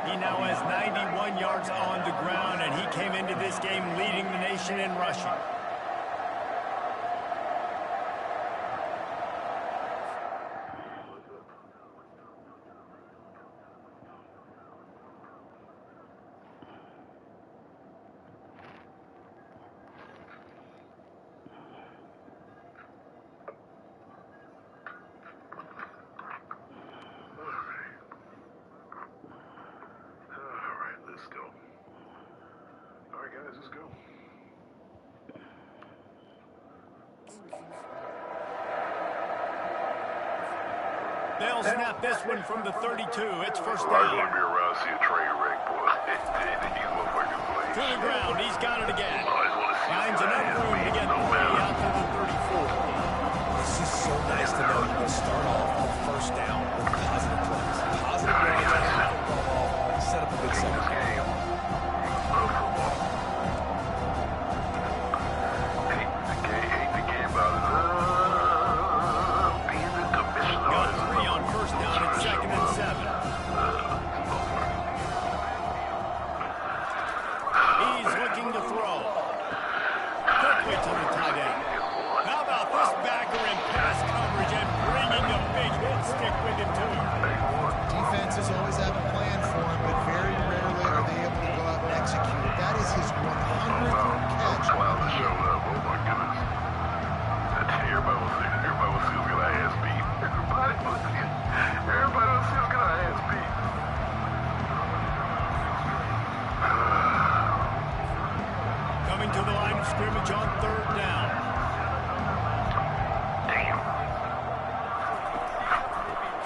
He now has 91 yards on the ground, and he came into this game leading the nation in rushing. They'll snap this one from the 32. It's first down. I want to be around, see a train wreck, boy. These motherfuckers play. To the ground. He's got it again. Finds enough room to get the play out to the 34. It's just so nice to know you can start off on first down with positive plays. Positive yards to hand the football off, set up a good second game. Hate the game about being the commissioner. Got 3 on first down at 2nd and 7. He's looking to throw. Quickly to the tight end. How about this backer in pass coverage and bringing a big hit stick with him too? Defenses always have a plan for him, but very rarely are they able to go out and execute it. That is his 100th catch. Wow, the show up. Oh my goodness. Everybody will see who's got our ass beat. Everybody will see who's got our ass beat. Coming to the line of scrimmage on third down. Damn.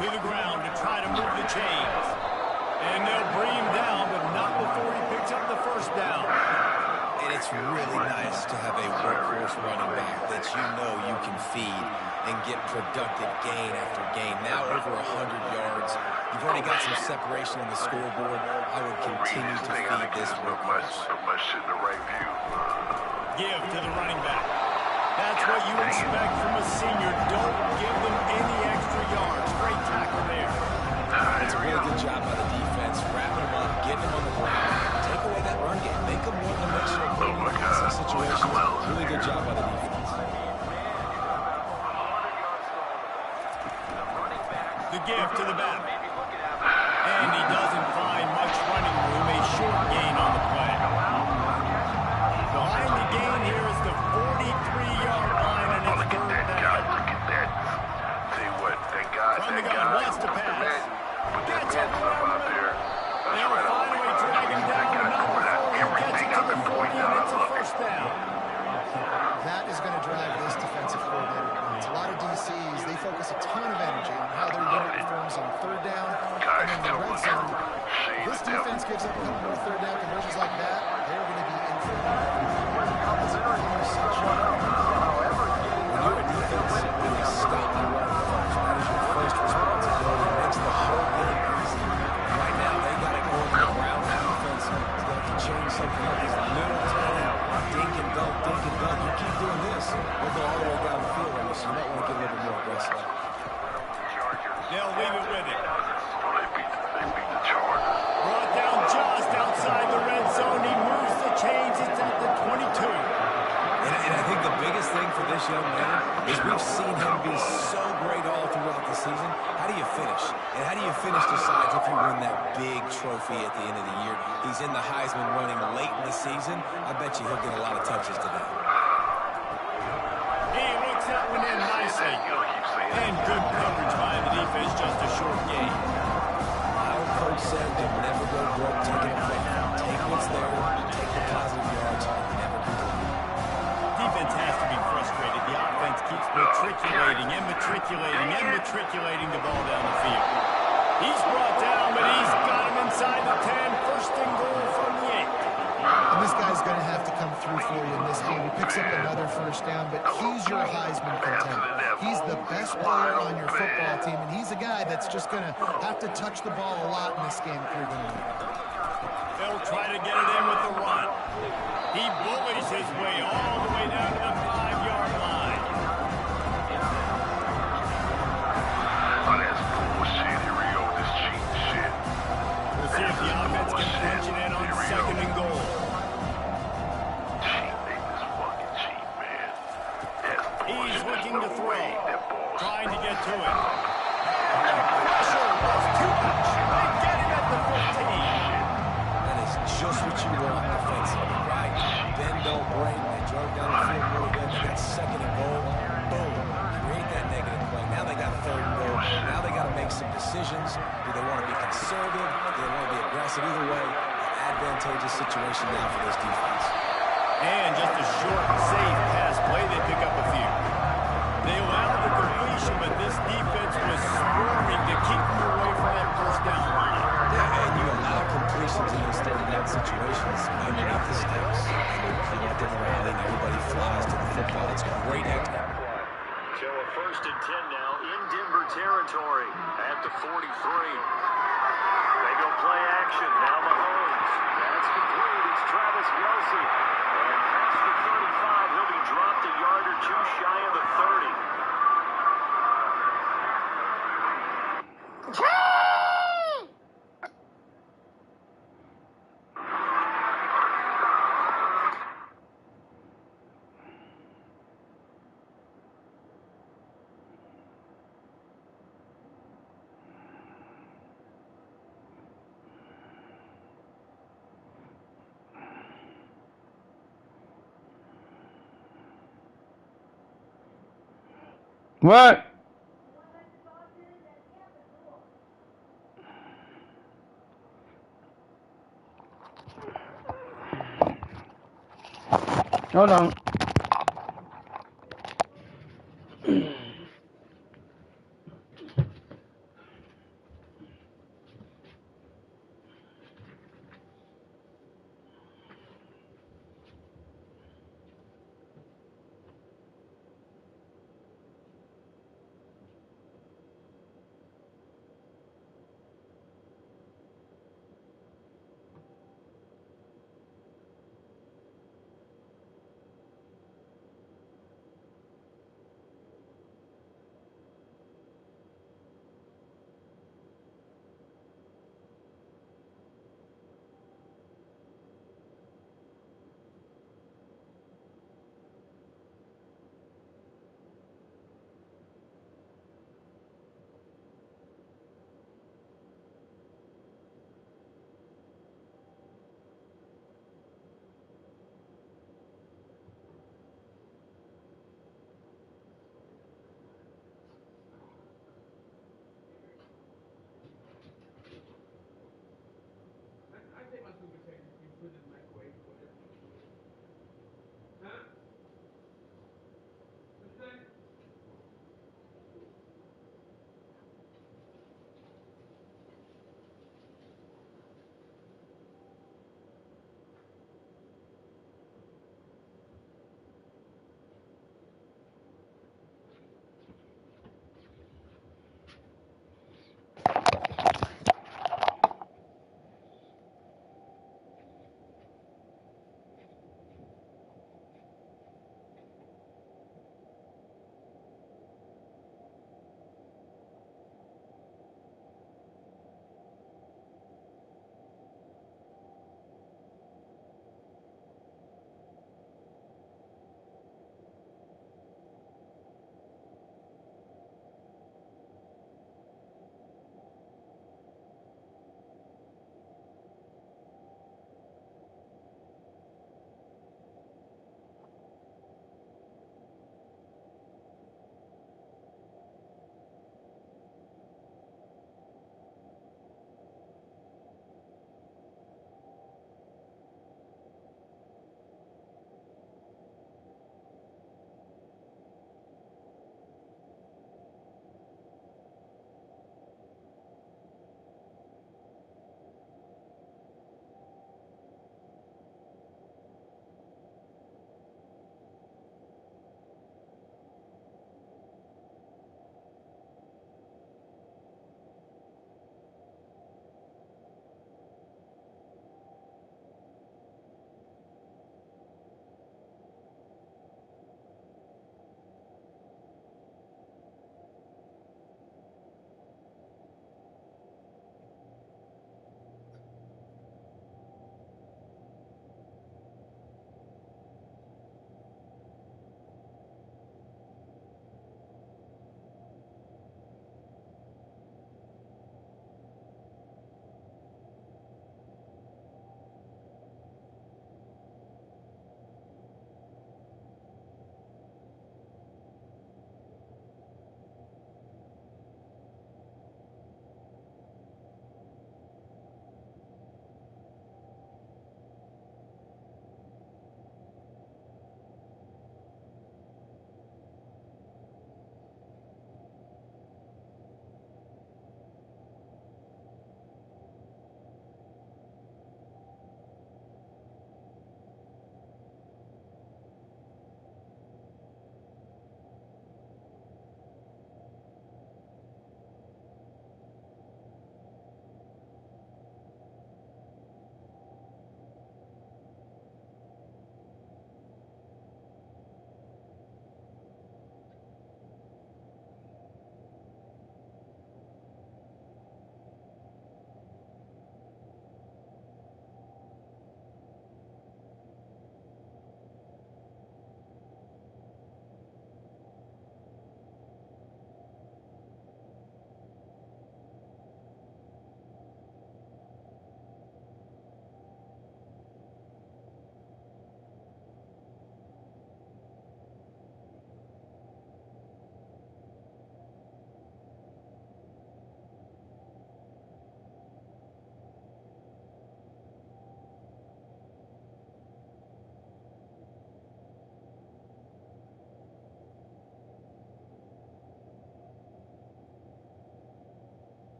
To the ground to try to move the chains. And they'll bring him down, but not before he picks up the first down. And it's really nice to have a workhorse running back that you know you can feed and get productive gain after gain. Now over 100 yards. You've already got some separation on the scoreboard. I would continue to feed this workhorse. My shit in the right view. Give to the running back. That's what you expect from a senior. Don't give them any extra yards. Great tackle there. It's a really good job by the defense, wrapping them up, getting them on the ground. Take away that run game. Make them more dimensional in passing situations. Really good job by the defense. The give to the back. And he doesn't find much running room. A short gain on the play. Behind the gain here is the 43-yard line, and it's third down. Look at that. See what? That guy. From the gun, wants to pass. Gets it. They'll finally drag him down, but not before he gets it to the 40, and it's a first down. That is going to drive this defensive coordinator points. A lot of DCs, they focus a ton of energy on how their unit performs on third down and in the red zone. This defense gives up a couple more third down conversions like that, they're going to be in for it. When you're a finish. And how do you finish decides if you win that big trophy at the end of the year. He's in the Heisman running late in the season. I bet you he'll get a lot of touches today. He looks that one in nicely. And good coverage by the defense, just a short gain. My old coach said you'll never go broke taking a play. Take what's there, take the positive yards, and never complain. Defense has to be frustrated. The offense keeps matriculating the ball down the field. He's brought down, but he's got him inside the 10. First and goal from the 8. And this guy's going to have to come through for you in this game. He picks up another first down, but he's your Heisman contender. He's the best player on your football team, and he's a guy that's just going to have to touch the ball a lot in this game if you're going to win. They'll try to get it in with the run. He bullies his way all the way down to the 5-yard line. Oh, that's bullshit. Here we go with this cheating shit. We'll see if the offense can punch it in on second and goal. Cheat, they just fucking cheat, man. That's bullshit. He's looking to throw. That bullshit. Trying to get to it. And the pressure was too much. They get him at the 15. That is just what you want defensively, right? Bend, don't break. They drove down the field really good. They got second and goal. Boom. Create that negative play. Now they got third and goal. Now they got to make some decisions. Do they want to be conservative? Do they want to be aggressive? Either way, an advantageous situation now for this defense. And just a short, safe pass play. They pick up a few. They allowed the completion, but this defense was swarming to keep them away from that first down line. Yeah, and you allow completions in those third down situations underneath the sticks. And you collective rally, and everybody flies to the football. It's great acting. So a 1st and 10 now in Denver territory at the 43. They go play action. Now Mahomes. That's complete. It's Travis Kelce. And past the 35, he'll be dropped a yard or two shy of the 30. What? Hold on.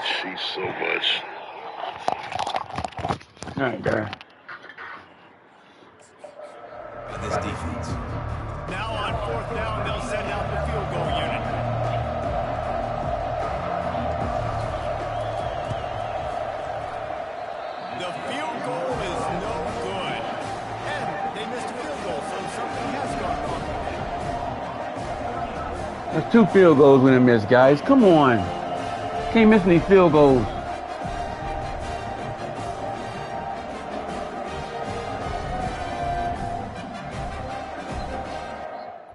cheats so much. All right, there. This defense. Now on 4th down, they'll send out the field goal unit. The field goal is no good. And they missed a field goal, so something has gone wrong. That's 2 field goals we done missed, guys. Come on. Can't miss any field goals.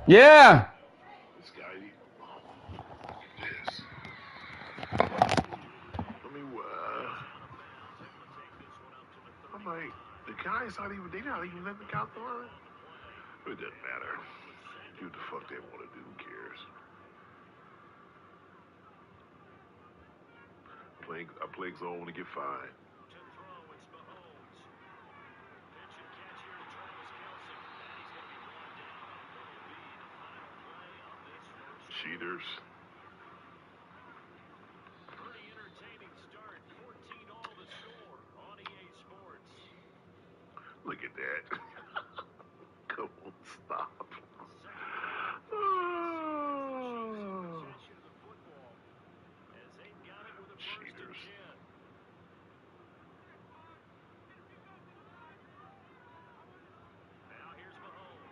Yeah. This guy, yes. I'm like, the guy's not even, they not even letting the count the line. It doesn't matter. Do what the fuck they want to do, who cares? I play zone to get fined. Cheaters. Pretty entertaining start. 14-all the score on EA Sports. Look at that. Come on, stop. Cheaters. Now here's Mahomes.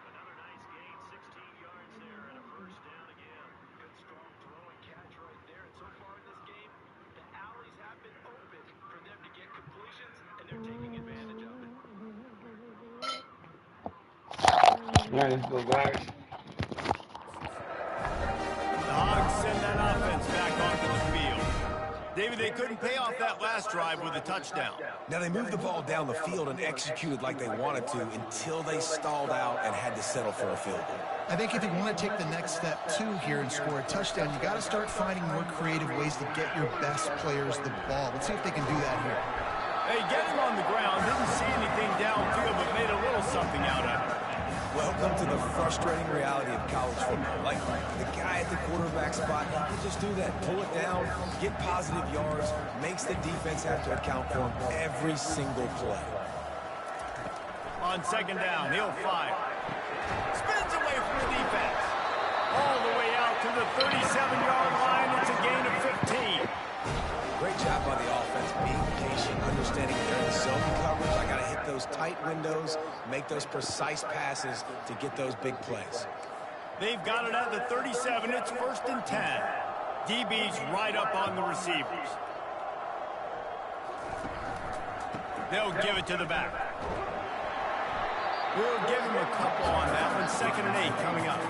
Another nice gain, 16 yards there, and a first down again. Good strong throw and catch right there. And so far in this game, the alleys have been open for them to get completions, and they're taking advantage of it. All right, let's go, guys. The Hogs send that offense back onto the field. David, they couldn't pay off that last drive with a touchdown. Now they moved the ball down the field and executed like they wanted to until they stalled out and had to settle for a field goal. I think if you want to take the next step, too, here and score a touchdown, you got to start finding more creative ways to get your best players the ball. Let's see if they can do that here. Hey, getting on the ground, didn't see anything downfield, but made a little something out of it. Welcome to the frustrating reality of college football. Like, the guy at the quarterback spot, he can just do that. Pull it down, get positive yards, makes the defense have to account for him every single play. On 2nd down, he'll fire. Spins away from the defense. All the way out to the 37-yard line. It's a gain of 15. Great job by the offense, being patient, understanding they're in zone coverage. I got to hit those tight windows, make those precise passes to get those big plays. They've got it at the 37. It's 1st and 10. DB's right up on the receivers. They'll give it to the back. We'll give him a couple on that one. 2nd and 8 coming up.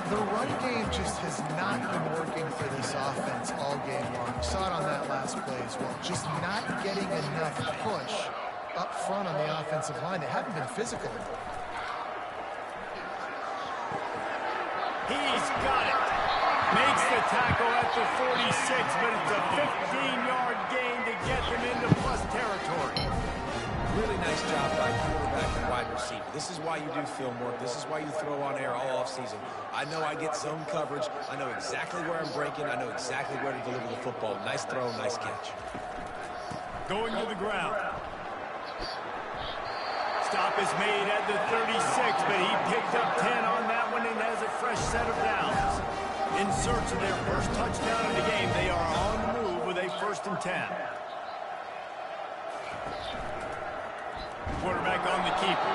The run game just has not been working for this offense all game long. We saw it on that last play as well. Just not getting enough push up front on the offensive line. They haven't been physical. He's got it. Makes the tackle at the 46, but it's a 15-yard gain to get them into plus territory. Really nice job by quarterback and wide receiver. This is why you do film work. This is why you throw on air all offseason. I know I get zone coverage. I know exactly where I'm breaking. I know exactly where to deliver the football. Nice throw, nice catch. Going to the ground. Stop is made at the 36, but he picked up 10 on that one and has a fresh set of downs. In search of their first touchdown of the game, they are on the move with a 1st and 10. Quarterback on the keeper.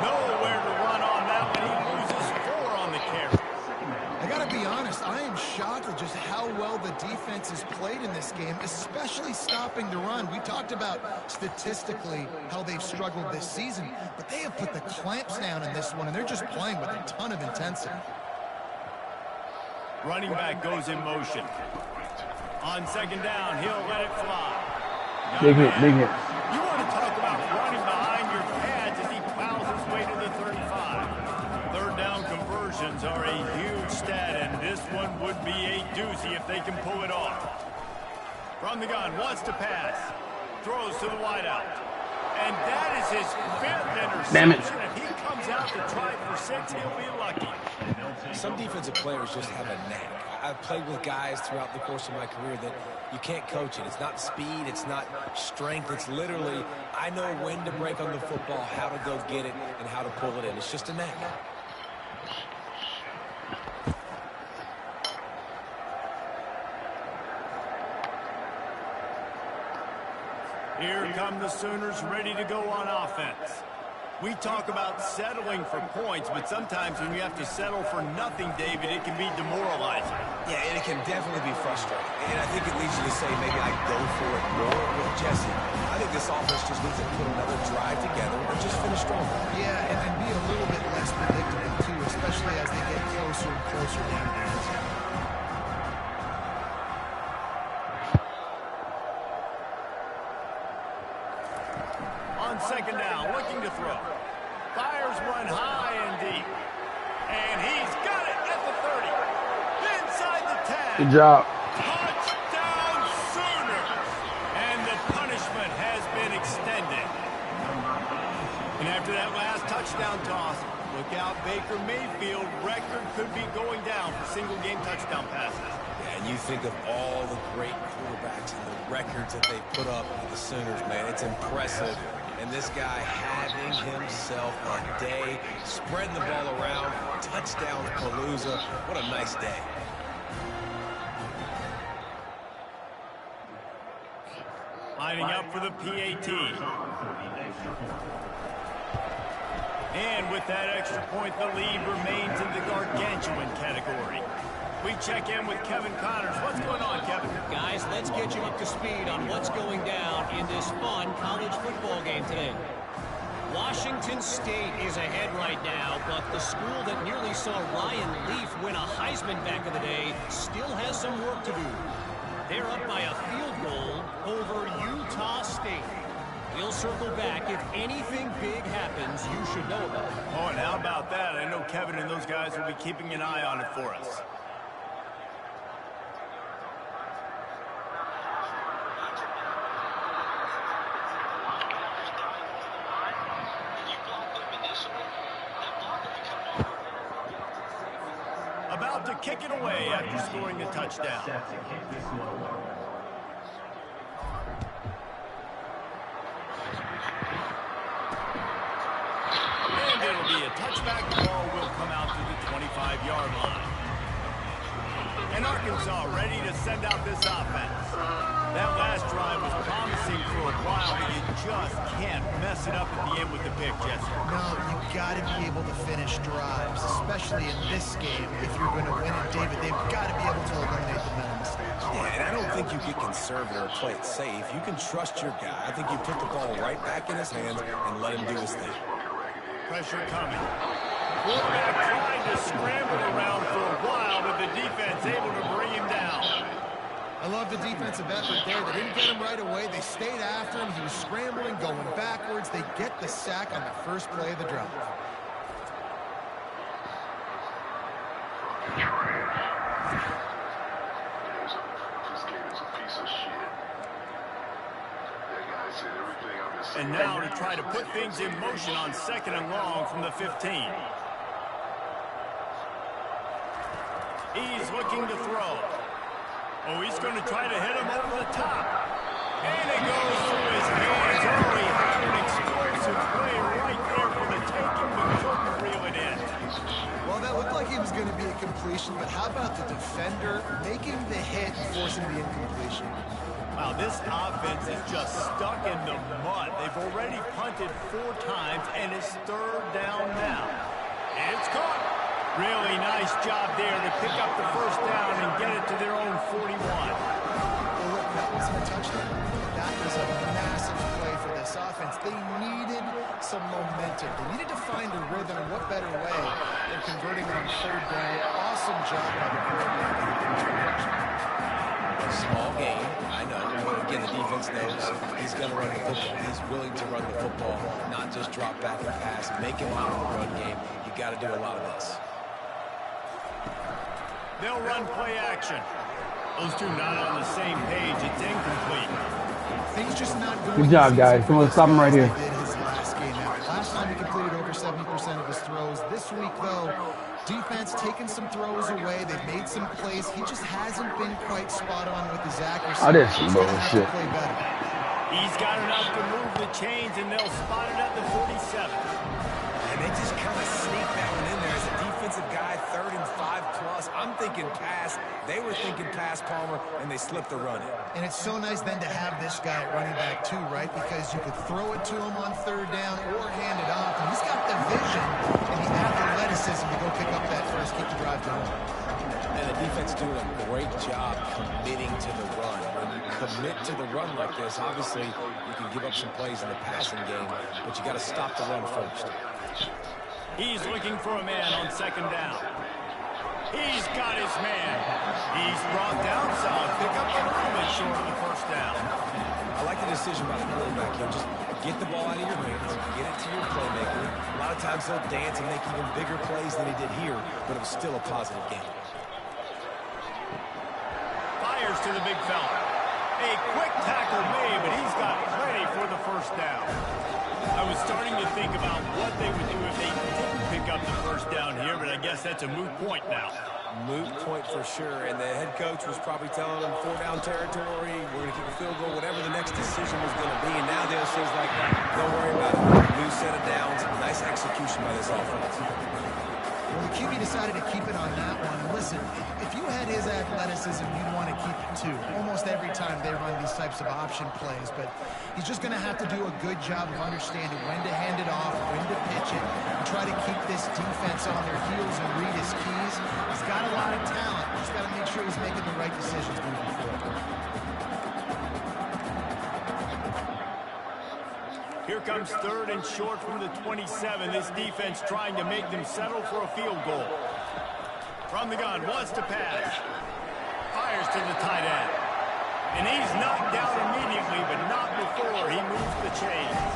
Nowhere to run on that one. He loses 4 on the carry. I got to be honest, I am shocked at just how well the defense has played in this game, especially stopping the run. We talked about statistically how they've struggled this season, but they have put the clamps down in this one, and they're just playing with a ton of intensity. Running back goes in motion. On 2nd down, he'll let it fly. Big hit, big hit. You want to talk about running behind your pads as he plows his way to the 35. 3rd down conversions are a huge stat, and this one would be a doozy if they can pull it off. From the gun, wants to pass. Throws to the wideout. And that is his 5th interception. Damn it. If he comes out to try for 6, he'll be lucky. Some defensive players just have a knack. I've played with guys throughout the course of my career that you can't coach it. It's not speed, it's not strength. It's literally, I know when to break on the football, how to go get it, and how to pull it in. It's just a knack. Here come the Sooners ready to go on offense. We talk about settling for points, but sometimes when you have to settle for nothing, David, it can be demoralizing. Yeah, and it can definitely be frustrating. And I think it leads you to say maybe I go for it more with Jesse. I think this offense just needs to put another drive together or just finish stronger. Yeah, and be a little bit less predictable, too, especially as they get closer and closer down the end zone. On second down, looking to throw. Fires one high and deep. And he's got it at the 30. Inside the 10. Good job. Touchdown Sooners. And the punishment has been extended. And after that last touchdown toss, look out, Baker Mayfield. Record could be going down for single-game touchdown passes. Yeah, and you think of all the great quarterbacks and the records that they put up with the Sooners, man. It's impressive. And this guy having himself a day, spreading the ball around, touchdown palooza. What a nice day. Lining up for the PAT. And with that extra point, the lead remains in the gargantuan category. We check in with Kevin Connors. What's going on, Kevin? Guys, let's get you up to speed on what's going down in this fun college football game today. Washington State is ahead right now, but the school that nearly saw Ryan Leaf win a Heisman back in the day still has some work to do. They're up by a field goal over Utah State. We'll circle back. If anything big happens, you should know about it. Oh, and how about that? I know Kevin and those guys will be keeping an eye on it for us. About to kick it away after scoring the touchdown. And it'll be a touchback. The ball will come out to the 25-yard line. And Arkansas ready to send out this offense. That last drive was promising for a while, but you just can't mess it up at the end with the pick, Jesse. No, you got to be able to finish drives, especially in this game. If you're going to win it, David, they've got to be able to eliminate the mental mistakes. Yeah, and I don't think you get conservative or play it safe. You can trust your guy. I think you put the ball right back in his hands and let him do his thing. Pressure coming. Quarterback trying to scramble around for a while, but the defense able to bring him down. I love the defensive effort there. They didn't get him right away. They stayed after him. He was scrambling, going backwards. They get the sack on the first play of the drive. And now to try to put things in motion on second and long from the 15. He's looking to throw. Oh, he's going to try to hit him over the top. And it goes through his hands. Oh, he had an explosive play right there for the taking, but couldn't reel it in. Well, that looked like he was going to be a completion, but how about the defender making the hit and forcing the incompletion? Wow, this offense is just stuck in the mud. They've already punted 4 times, and it's third down now. And it's caught. Really nice job there to pick up the first down and get it to their own 41. Well, look, that wasn't a touchdown. That was a massive play for this offense. They needed some momentum. They needed to find a rhythm, and what better way than converting on third down. Awesome job by the quarterback. Small game, I know. But again, the defense knows he's going to run the football. He's willing to run the football, not just drop back and pass, make him out of the run game. You got to do a lot of this. They'll run play action. Those two not on the same page. It's incomplete. Things just not going. Good job, guys. Come on, stop him right here. His last game out. Last time he completed over 70% of his throws. This week, though, defense taking some throws away. They've made some plays. He just hasn't been quite spot on with his accuracy. Oh, this is He's gonna have to bullshit. play better. He's got enough to move the chains, and they'll spot it at the 47. And they just kind of sneak that one in there as a defensive guy, 3rd and 5+. I'm thinking pass. They were thinking pass, Palmer, and they slipped the run in. And it's so nice then to have this guy at running back too, right? Because you could throw it to him on 3rd down or hand it off. And he's got the vision and the athleticism to go pick up that first kick to drive to home. And the defense doing a great job committing to the run. When you commit to the run like this, obviously you can give up some plays in the passing game, but you got to stop the run first. He's looking for a man on 2nd down. He's got his man. He's brought down solid. Pick up a little bit short of the 1st down. I like the decision by the quarterback here. Just get the ball out of your hands, get it to your playmaker. A lot of times they'll dance and make even bigger plays than he did here, but it was still a positive game. Fires to the big fella. A quick tackle made, but he's got plenty for the 1st down. I was starting to think about what they would do if they didn't pick up the 1st down here, but I guess that's a moot point now. Moot point for sure, and the head coach was probably telling them 4-down territory, we're going to kick a field goal, whatever the next decision was going to be, and now they'll say, like, don't worry about it. New set of downs, nice execution by this offense. Well, the QB decided to keep it on that one. And listen, if you had his athleticism, you'd want to keep it too. Almost every time they run these types of option plays, but he's just going to have to do a good job of understanding when to hand it off, when to pitch it, and try to keep this defense on their heels and read his keys. He's got a lot of talent. He's got to make sure he's making the right decisions moving forward. Here comes 3rd and short from the 27. This defense trying to make them settle for a field goal. From the gun, wants to pass. Fires to the tight end. And he's knocked down immediately, but not before he moves the chains.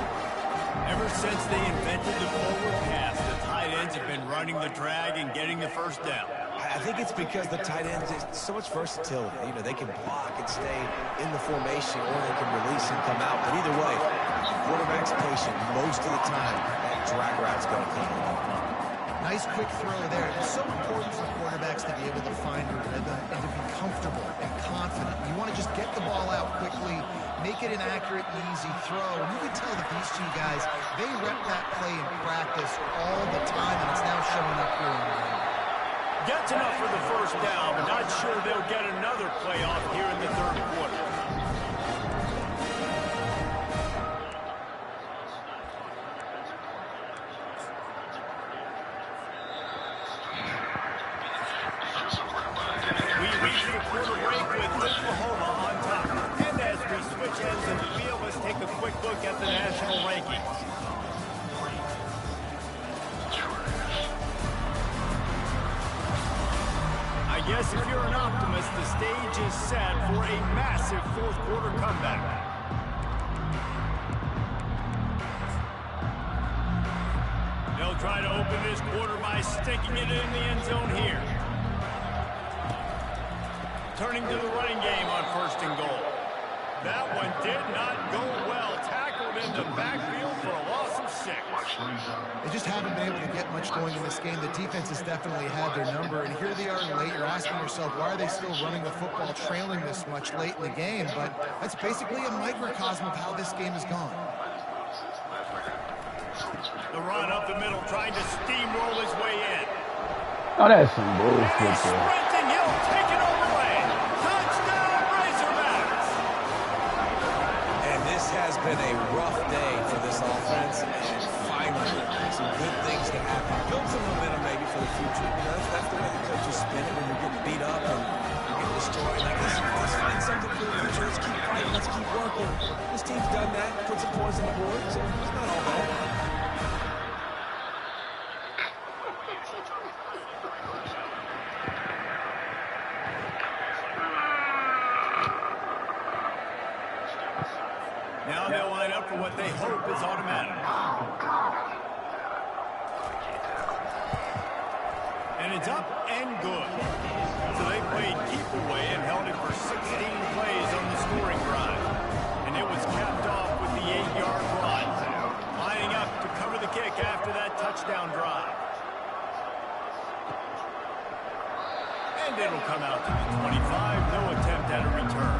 Ever since they invented the forward pass, the tight ends have been running the drag and getting the 1st down. I think it's because the tight ends, there's so much versatility. You know, they can block and stay in the formation, or they can release and come out. But either way, quarterback's patient most of the time. That drag route's going to come in. Nice quick throw there. It's so important for quarterbacks to be able to find a rhythm and to be comfortable and confident. You want to just get the ball out quickly, make it an accurate and easy throw. And you can tell that these two guys, they rep that play in practice all the time, and it's now showing up here in the game. Gets enough for the 1st down, but not sure they'll get another play off here in the 3rd quarter. We reach the quarter break with Oklahoma on top. And as we switch ends in the field, let's take a quick look at the national rankings. I guess if you're an optimist, the stage is set for a massive 4th quarter comeback. They'll try to open this quarter by sticking it in the end zone here. Turning to the running game on 1st and goal. That one did not go well. Tackled in the backfield for a loss of 6. They just haven't been able to get much going in this game. The defense has definitely had their number, and here they are late. You're asking yourself, why are they still running the football, trailing this much late in the game? But that's basically a microcosm of how this game has gone. The run up the middle, trying to steamroll his way in. Oh, that's some And bullshit he's there. sprinting, he'll take it all the way. Touchdown, Razorbacks! And this has been a rough day for this offense, and finally, some good things to happen. Build some momentum maybe for the future. You know, that's the way the coaches spin it when you're getting beat up and you're getting destroyed. Like, let's find something for the future. Let's keep fighting. Let's keep working. This team's done that, put some points on the board, so it's not all bad. Now they'll line up for what they hope is automatic. And it's up and good. So they played keep away and held it for 16 plays on the scoring drive. And it was capped off with the 8-yard run. Lining up to cover the kick after that touchdown drive. And it'll come out to the 25. No attempt at a return.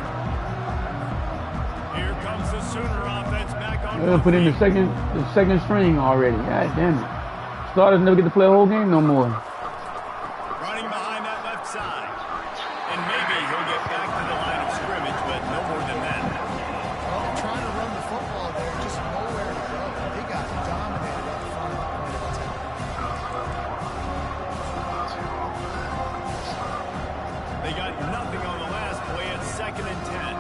Here comes the Sooner offense back on. They're gonna put in the second string already. God damn it. Starters never get to play a whole game no more. Running behind that left side. And maybe he'll get back to the line of scrimmage, but no more than that. Well, they're trying to run the football there, just nowhere to go. They got dominated at the front of the point of attack. They got nothing on the last play at 2nd and 10.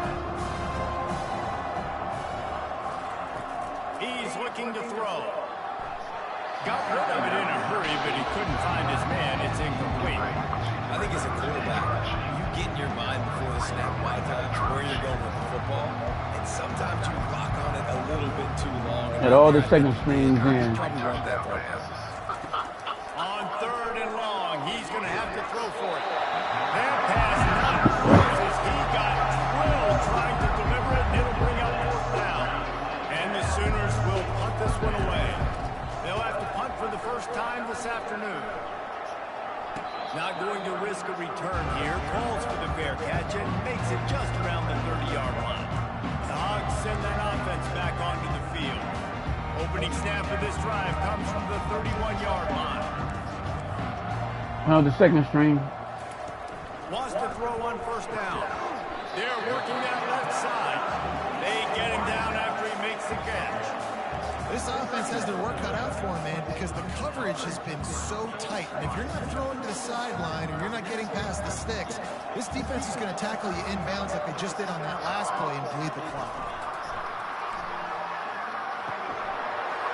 He's looking to throw. Got rid of it in a hurry, but he couldn't find his man. It's incomplete. I think as a quarterback, you get in your mind before the snap a lot of times where you're going with the football, and sometimes you lock on it a little bit too long. At all the second strings in. Probably want that throw. On 3rd and long, he's going to have to throw for it. That pass not close as he got drilled trying to deliver it, and it'll bring up 4th down. And the Sooners will punt this one away. They'll have to punt for the first time this afternoon. Not going to risk a return here. Calls for the fair catch and makes it just around the 30-yard line. The Hogs send that offense back onto the field. Opening snap of this drive comes from the 31-yard line. Well, the second string. Wants to throw on 1st down. They're working that left side. They get him down after he makes the catch. This offense has their work cut out for them, man, because the coverage has been so tight. And if you're not throwing to the sideline or you're not getting past the sticks, this defense is going to tackle you inbounds like they just did on that last play and bleed the clock.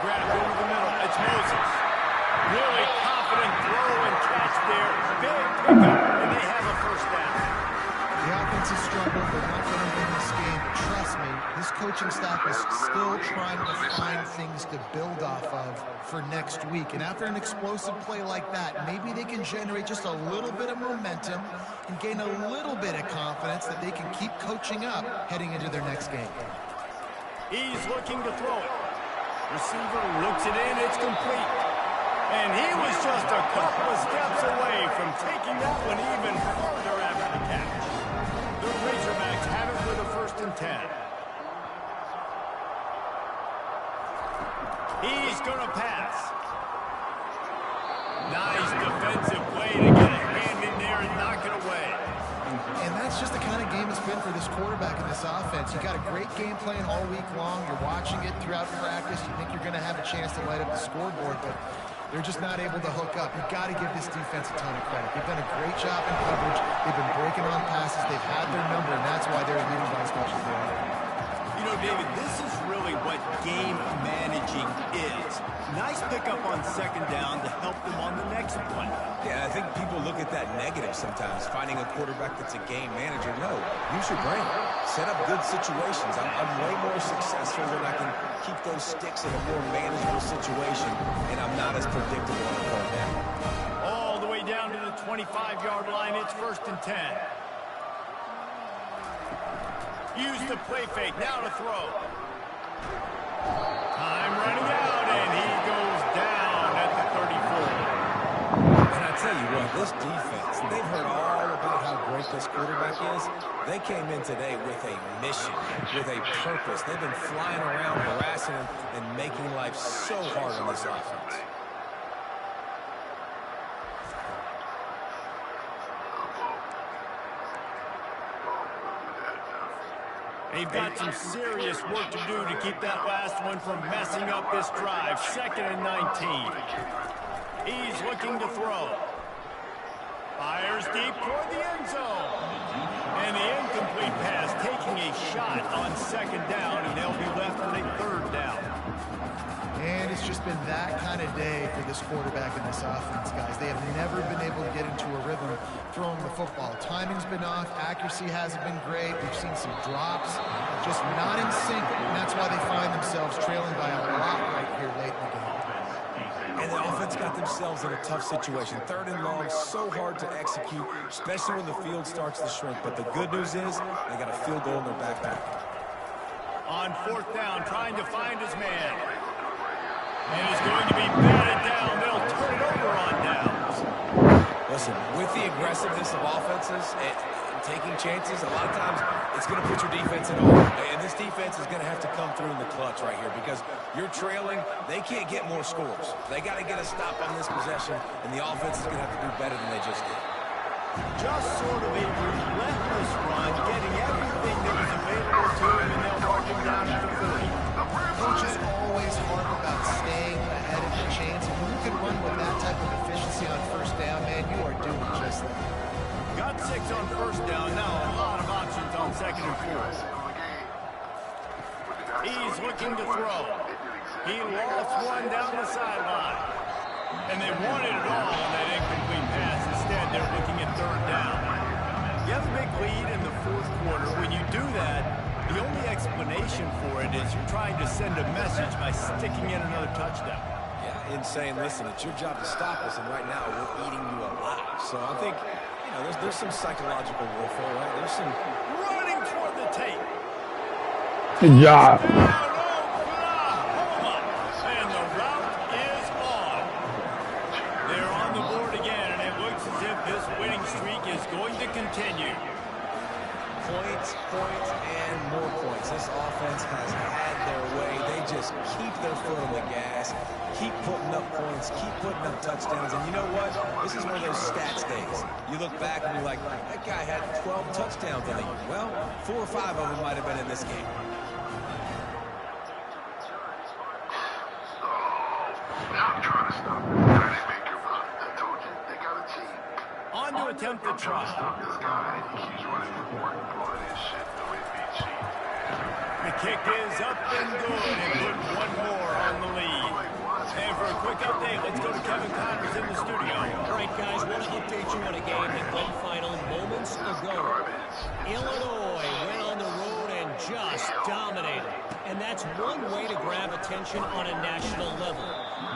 Grab over the middle. It's Moses. Really confident throw and catch there. Big pickup, and they have a 1st down. The offense has struggled. They're not going to win this game. But trust me, this coaching staff is still trying to find things to build off of for next week. And after an explosive play like that, maybe they can generate just a little bit of momentum and gain a little bit of confidence that they can keep coaching up heading into their next game. He's looking to throw it. Receiver looks it in. It's complete. And he was just a couple of steps away from taking that one even further after the catch. The Razorbacks have it with a 1st and 10. He's going to pass. Nice defensive play to get a hand in there and knock it away. And that's just the kind of game it's been for this quarterback in this offense. You got a great game plan all week long. You're watching it throughout practice. You think you're going to have a chance to light up the scoreboard, but they're just not able to hook up. You've got to give this defense a ton of credit. They've done a great job in coverage. They've been breaking on passes. They've had their number, and that's why they're leading by as much as they are. You know, David, this is really what game managing is. Nice pickup on 2nd down to help them on the next one. Yeah, I think people look at that negative sometimes, finding a quarterback that's a game manager. No, use your brain. Set up good situations. I'm way more successful when I can keep those sticks in a more manageable situation, and I'm not as predictable on the third down. All the way down to the 25-yard line. It's 1st and 10. Use the play fake. Now to throw. Time running out, and he goes down at the 34. And I tell you what, this defense, they've heard all about how great this quarterback is. They came in today with a mission, with a purpose. They've been flying around, harassing him, and making life so hard on this offense. They've got some serious work to do to keep that last one from messing up this drive. 2nd and 19. He's looking to throw. Fires deep toward the end zone. And the incomplete pass taking a shot on 2nd down, and they'll be left with a 3rd down. And it's just been that kind of day for this quarterback and this offense, guys. They have never been able to get into a rhythm throwing the football. Timing's been off. Accuracy hasn't been great. We've seen some drops, just not in sync. And that's why they find themselves trailing by a lot right here late in the game. And the offense got themselves in a tough situation. 3rd and long, so hard to execute, especially when the field starts to shrink. But the good news is they got a field goal in their back pocket. On 4th down, trying to find his man. And he's going to be batted down. They'll turn it over on downs. Listen, with the aggressiveness of offenses and taking chances, a lot of times it's going to put your defense in awe. And this defense is going to have to come through in the clutch right here because you're trailing. They can't get more scores. They got to get a stop on this possession, and the offense is going to have to do better than they just did. Just sort of a relentless run, getting everything that was available to him, and they'll mark him down at the 30. Coaches always harp about staying ahead of the chains. And when you can run with that type of efficiency on 1st down, man, you are doing just that. Got 6 on 1st down. Now a lot of options on 2nd and 4th. He's looking to throw. He lost one down the sideline. And they wanted it all on that incomplete pass. Instead, they're looking at 3rd down. You have a big lead in the 4th quarter. When you do that, the only explanation for it is you're trying to send a message by sticking in another touchdown. Yeah, and saying, listen, it's your job to stop us, and right now we're eating you alive. So I think, you know, there's some psychological warfare, right? There's some Running toward the tape. Good job. And the route is on. They're on the board again, and it looks as if this winning streak is going to continue. points, and more points. This offense has had their way. They just keep their foot on the gas, keep putting up points, keep putting up touchdowns. And you know what? This is one of those stats days. You look back and you're like, that guy had 12 touchdowns in a year. Well, 4 or 5 of them might have been in this game. I'm trying to stop them. Trying to make your run. I told you, they got a team. On to attempt the try. Stop this guy. He keeps running for work. All this shit, the way they cheat. The kick is up and good, and put one more on the lead. And for a quick update, let's go to Kevin Connors in the studio. All right, guys, want to update you on a game that went final moments ago. Illinois went on the road and just dominated. And that's one way to grab attention on a national level.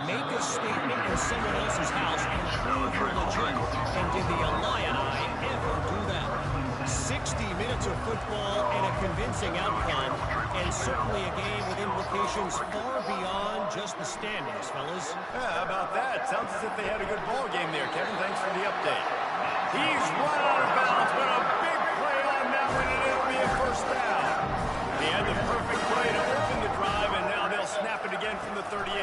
Make a statement in someone else's house and prove you're legit. And did the Illini ever do that? 60 minutes of football and a convincing outcome, and certainly a game with implications far beyond just the standings, fellas. Yeah, how about that? Sounds as if they had a good ball game there, Kevin. Thanks for the update. He's run out of bounds, but a big play on that one, and it'll be a first down. He had the perfect play to open the drive, and now they'll snap it again from the 38.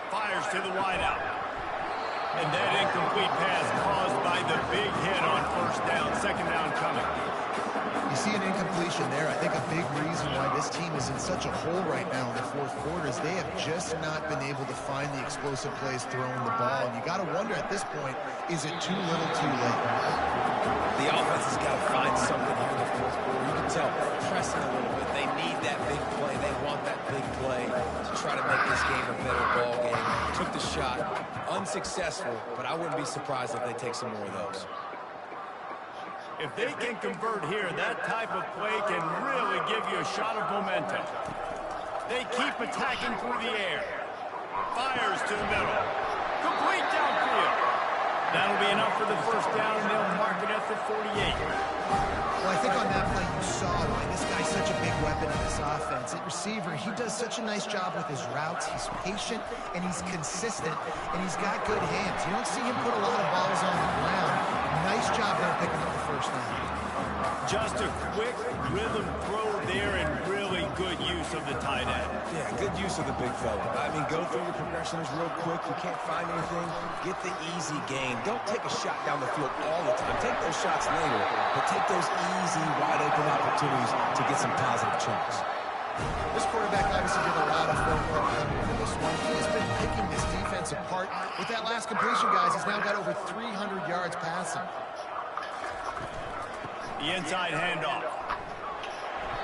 Fires to the wideout. And that incomplete pass caused by the big hit on first down. Second down coming. You see an incompletion there. I think a big reason why this team is in such a hole right now in the fourth quarter is they have just not been able to find the explosive plays throwing the ball. And you got to wonder at this point, is it too little too late? The offense has got to find something here in the fourth quarter. You can tell pressing a little bit. They need that big play. They want that big play to try to make this game a better ball game. Took the shot, unsuccessful, but I wouldn't be surprised if they take some more of those. If they can convert here, that type of play can really give you a shot of momentum. They keep attacking through the air. Fires to the middle. Complete downfield. That'll be enough for the first down, and they'll mark it at the 48. Well, I think on that play you saw why this guy's such a big weapon in this offense. At receiver, he does such a nice job with his routes. He's patient, and he's consistent, and he's got good hands. You don't see him put a lot of balls on the ground. Nice job there picking up the first down. Just a quick rhythm throw there, and really good use of the tight end. Yeah, good use of the big fella. I mean, go through your progressions real quick. You can't find anything. Get the easy gain. Don't take a shot down the field all the time. Take those shots later, but take those easy, wide-open opportunities to get some positive chunks. This quarterback obviously did a lot of work coming into this one. He's been picking this defense apart. With that last completion, guys, he's now got over 300 yards passing. The inside handoff.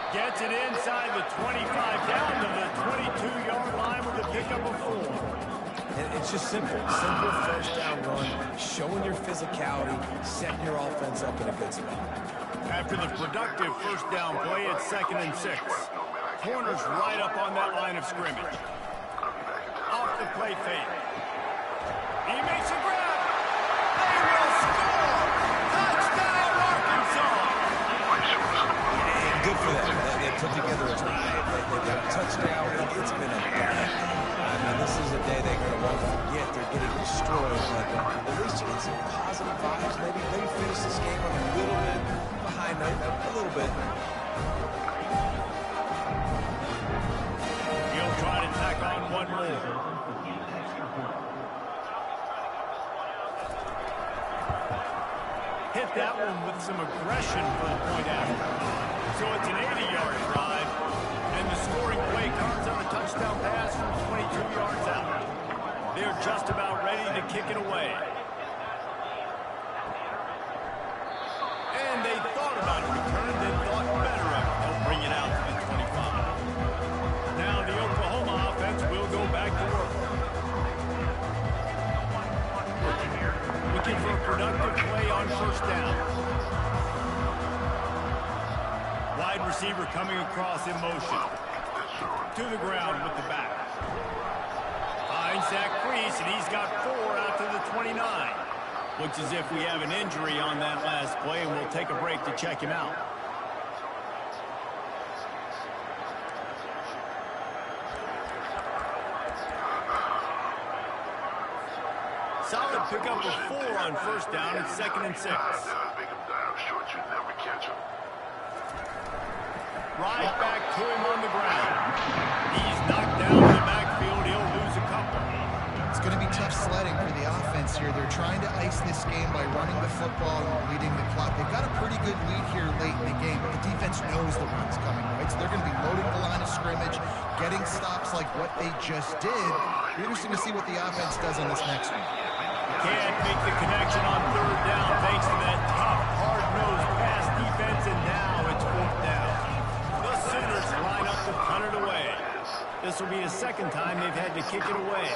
Gets it inside the 25, down to the 22-yard line with a pickup of 4. And it's just simple. Simple first down run, showing your physicality, setting your offense up in a good spot. After the productive first down play, it's 2nd and 6. Corners right up on that line of scrimmage. Off the play fake. He makes a grab. They will score. Touchdown, Arkansas. And good for them. They put together a drive. They got a touchdown. It's been a battle. I mean, this is a day they're going to want to forget. They're getting destroyed. But at least you get some positive vibes. Maybe finish this game on a little bit behind them. A little bit. He'll try to tack on one more. Hit that one with some aggression for the point after. So it's an 80-yard drive, and the scoring play comes on a touchdown pass from 22 yards out. They're just about ready to kick it away. And they thought about a return, then thought better of it. They'll bring it out to the 25. Now the Oklahoma offense will go back to work. Looking for a productive play on first down. Wide receiver coming across in motion. To the ground with the back. Finds that crease, and he's got 4 out to the 29. Looks as if we have an injury on that last play, and we'll take a break to check him out. Solid pickup of 4 on first down. It's 2nd and 6. Make him dive short. You never catch him. Right back to him on the ground. He's knocked down in the backfield. He'll lose a couple. It's going to be tough sledding for the offense here. They're trying to ice this game by running the football and leading the clock. They've got a pretty good lead here late in the game, but the defense knows the run's coming, right? So they're going to be loading the line of scrimmage, getting stops like what they just did. It'll be interesting to see what the offense does on this next one. Can't make the connection on 3rd down thanks to that tough, hard-nosed pass defense, and now it's 4th down. The Sooners line up to punt it away. This will be the 2nd time they've had to kick it away.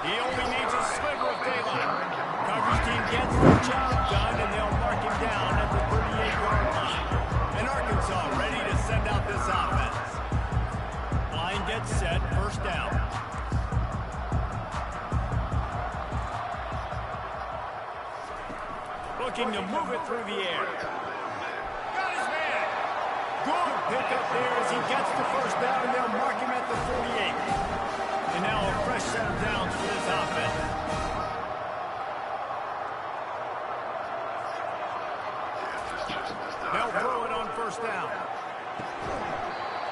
He only needs a sliver of daylight. Coverage team gets the job done, and they'll mark him down at the 38-yard line. And Arkansas ready to send out this offense. Line gets set, 1st down. Looking to move it through the air. Got his man. Good pickup there as he gets the 1st down, and they'll mark him at the 38. And now a fresh set of downs for this offense. They'll throw it on 1st down.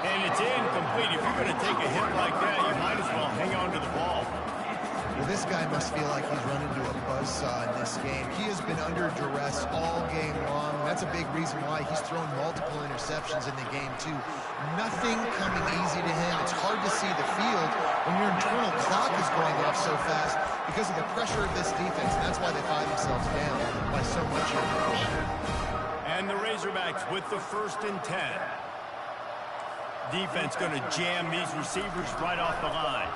And it's incomplete. If you're going to take a hit like that, you might as well hang on to the ball. Well, this guy must feel like he's run into a buzzsaw in this game. He has been under duress all game long. That's a big reason why he's thrown multiple interceptions in the game, too. Nothing coming easy to him. It's hard to see the field when your internal clock is going off so fast because of the pressure of this defense. And that's why they find themselves down by so much. And the Razorbacks with the 1st and 10. Defense going to jam these receivers right off the line.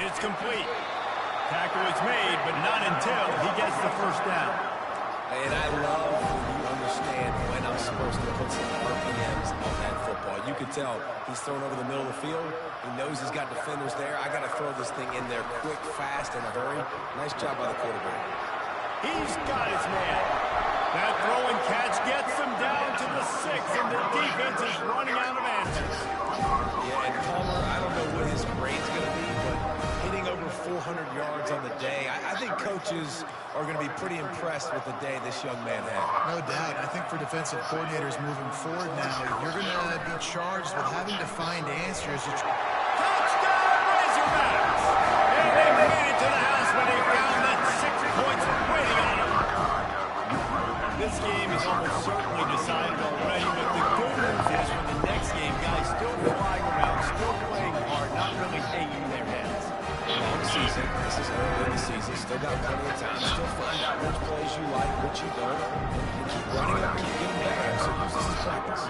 It's complete. Tackle is made, but not until he gets the 1st down. And I love when you understand when I'm supposed to put some RPMs on that football. You can tell he's thrown over the middle of the field. He knows he's got defenders there. I got to throw this thing in there quick, fast, in a hurry. Nice job by the quarterback. He's got his man. That throw and catch gets him down to the 6, and the defense is running out of answers. Yeah, and Palmer, I don't know what his grade's going to be, but hitting over 400 yards on the day, I think coaches are going to be pretty impressed with the day this young man had. No doubt. I think for defensive coordinators moving forward now, you're going to be charged with having to find answers. Touchdown, Razorbacks! And they made it to the house when they found that 6 points waiting on them. This game is almost certainly decided already, but the good news is for the next game, guys still flying around, still playing hard, not really hanging their heads. Long season. This is early in the season. Still got plenty of time. Still find out which plays you like, which you don't, and keep running up, keep getting better. So use this as practice.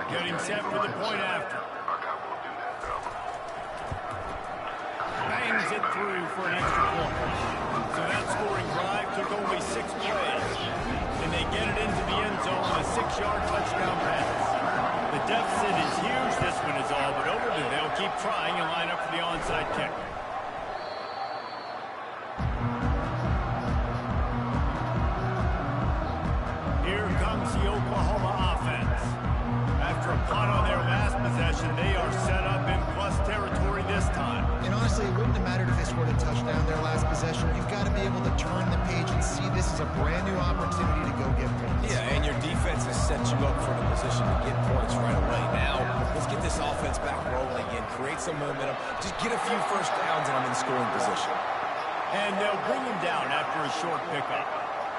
Getting set for the point after. Bangs it through for an extra point. So that scoring drive took only 6 plays. And they get it into the end zone with a 6-yard touchdown pass. The deficit is huge. This one is all ball, but over to they'll keep trying and line up for the onside kick. Here comes the Oklahoma offense. After a punt on their last possession, they are set up in plus territory this time. And honestly, it wouldn't have mattered if they scored a touchdown their last possession. You've got to be able to turn the page and see this as a brand new opportunity to go get points. Yeah, and your defense has set you up for the position to get points right away. Now, let's get this offense back rolling again, create some momentum, just get a few first downs, and I'm in scoring position. And they'll bring him down after a short pickup.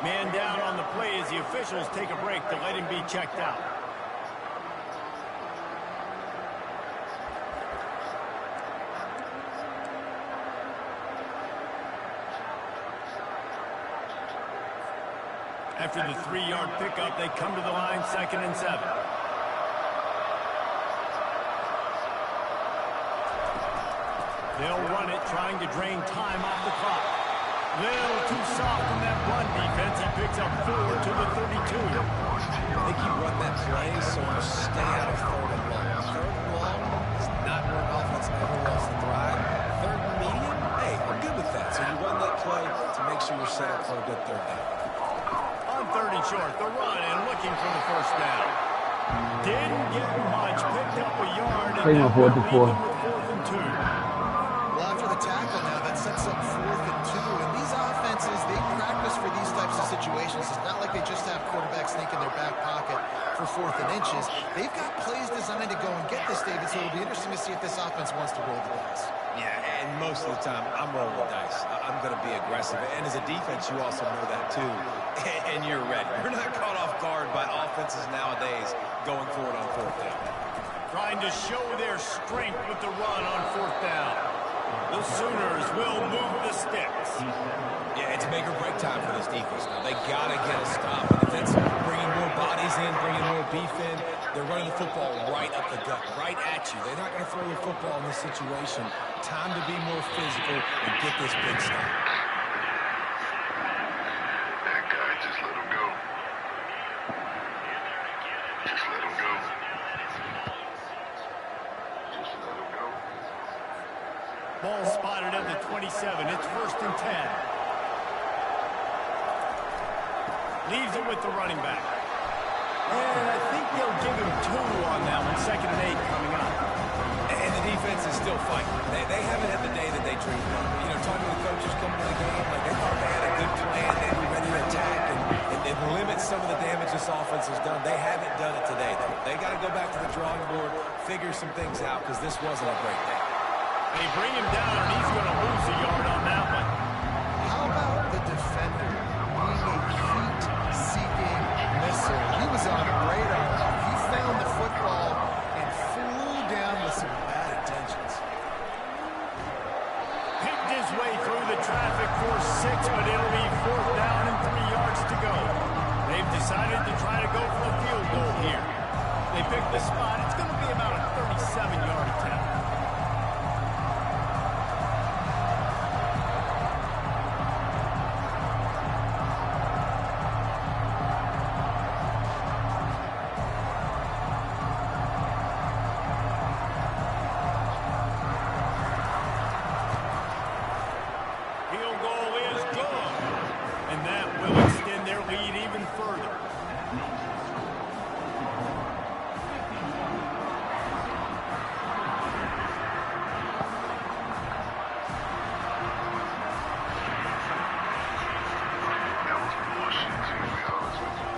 Man down on the play as the officials take a break to let him be checked out. After the 3-yard pickup, they come to the line 2nd and 7. They'll run it, trying to drain time off the clock. Little too soft in that run defense. He picks up 4 to the 32. I think you run that play so you stay out of 3rd and long. 3rd and long is not where an offense ever wants to thrive. 3rd and medium, hey, I'm good with that. So you run that play to make sure you're set up for a good 3rd down. On 3rd and short, the run and looking for the 1st down. Didn't get much, picked up a yard, and now we're leaving with 4th and 2. Well, after the tackle now, that sets up 4th and 2. And these offenses, they practice for these types of situations. It's not like they just have quarterbacks sneak in their back pocket for 4th and inches. They've got plays designed to go and get this, David, so it'll be interesting to see if this offense wants to roll the dice. Yeah, and most of the time, I'm rolling the dice. I'm going to be aggressive. And as a defense, you also know that, too. And you're ready. You're not caught off guard by offenses nowadays going forward on 4th down. Trying to show their strength with the run on 4th down. The Sooners will move the sticks. Yeah, it's make or break time for this defense now. They got to get a stop. And if it's bringing more bodies in, bringing more beef in, they're running the football right up the gut, right at you. They're not going to throw the football in this situation. Time to be more physical and get this big stop. That guy, just let him go. Just let him go. Just let him go. Ball spotted at the 27. It's 1st and 10. Leaves it with the running back. And I think they'll give him 2 on that one. 2nd and 8 coming up. And the defense is still fighting. They haven't had the day that they dreamed of. You know, talking to the coaches coming to the game, like they thought they had a good plan, they'd be ready to attack and limit some of the damage this offense has done. They haven't done it today, though. They got to go back to the drawing board, figure some things out, because this wasn't a great day. They bring him down, and he's going to lose a yard on that one. How about the defender being a heat-seeking missile? He was on radar. He found the football and flew down with some bad intentions. Picked his way through the traffic for 6, but it'll be 4th down and 3 yards to go. They've decided to try to go for the field goal here. They picked the spot. It's going to be about a 37-yard attempt. Field goal is good, and that will extend their lead even further. That was bullshit, to be honest with you.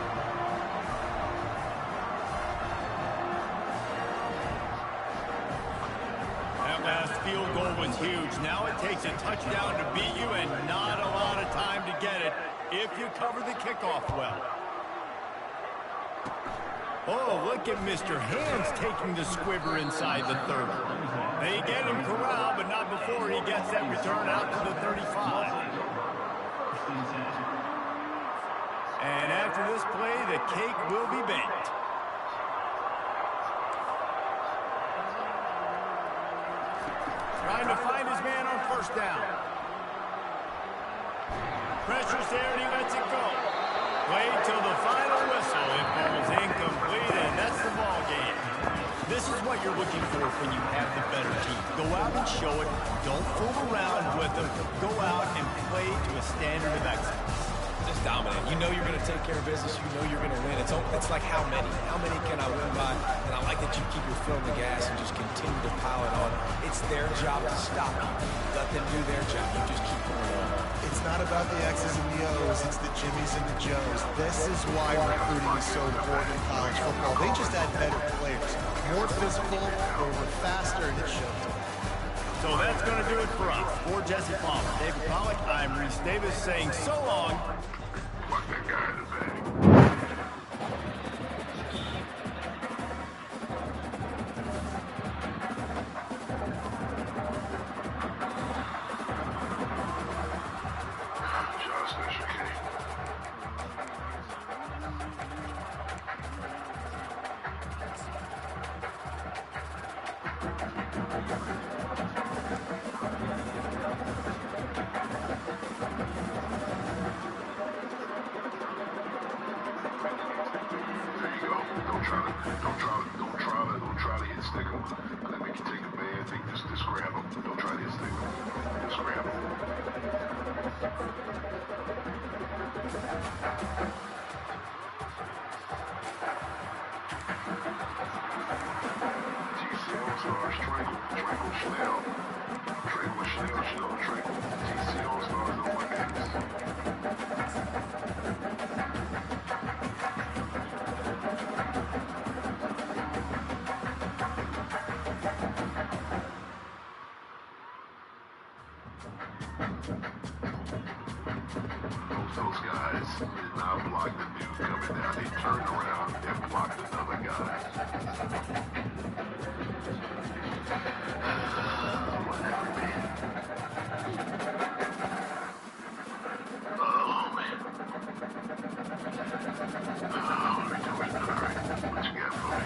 That last field goal was huge. Now it takes a touchdown to beat you and not a lot of time to get it if you cover the kickoff well. Oh, look at Mr. Hands taking the squibber inside the 30. They get him corralled, but not before he gets that return out to the 35. And after this play, the cake will be baked. Trying to find his man on 1st down. Pressure's there and he lets it go. Wait till the final whistle. It falls incomplete, and that's the ball game. This is what you're looking for when you have the better team. Go out and show it. Don't fool around with them. Go out and play to a standard of excellence. Just dominant. You know you're going to take care of business. You know you're going to win. It's like how many? How many can I win by? And I like that you keep your foot on the gas and just continue to pile it on. It's their job to stop you. Let them do their job. You just keep going on. It's not about the X's and the O's. It's the Jimmies and the Joes. This is why recruiting is so important in college football. They just had better players. More physical, they were faster, and it showed. So that's going to do it for us. For Jesse Palmer, David Pollack, I'm Reese Davis saying so long. What that guy in the back? Josh, that's okay. Don't try to hit stick him. Let me take the man, just grab him. Don't try to hit stick him. Just grab him. TC All-Stars, Trinkle, Schnell. Trinkle, Schnell, Trinkle. TC All-Stars on my ass. Those guys did not block the dude coming down. They turned around and blocked another guy. Whatever, man. Oh, man. Oh, we're doing all right. What you got for me?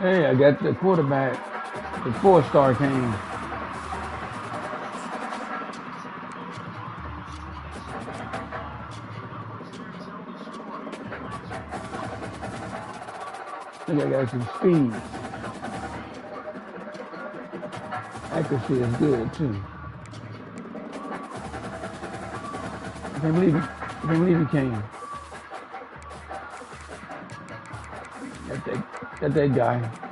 Hey, I got the quarterback, the 4-star came. think I got some speed. Accuracy is good too. I can't believe he came. Got that guy.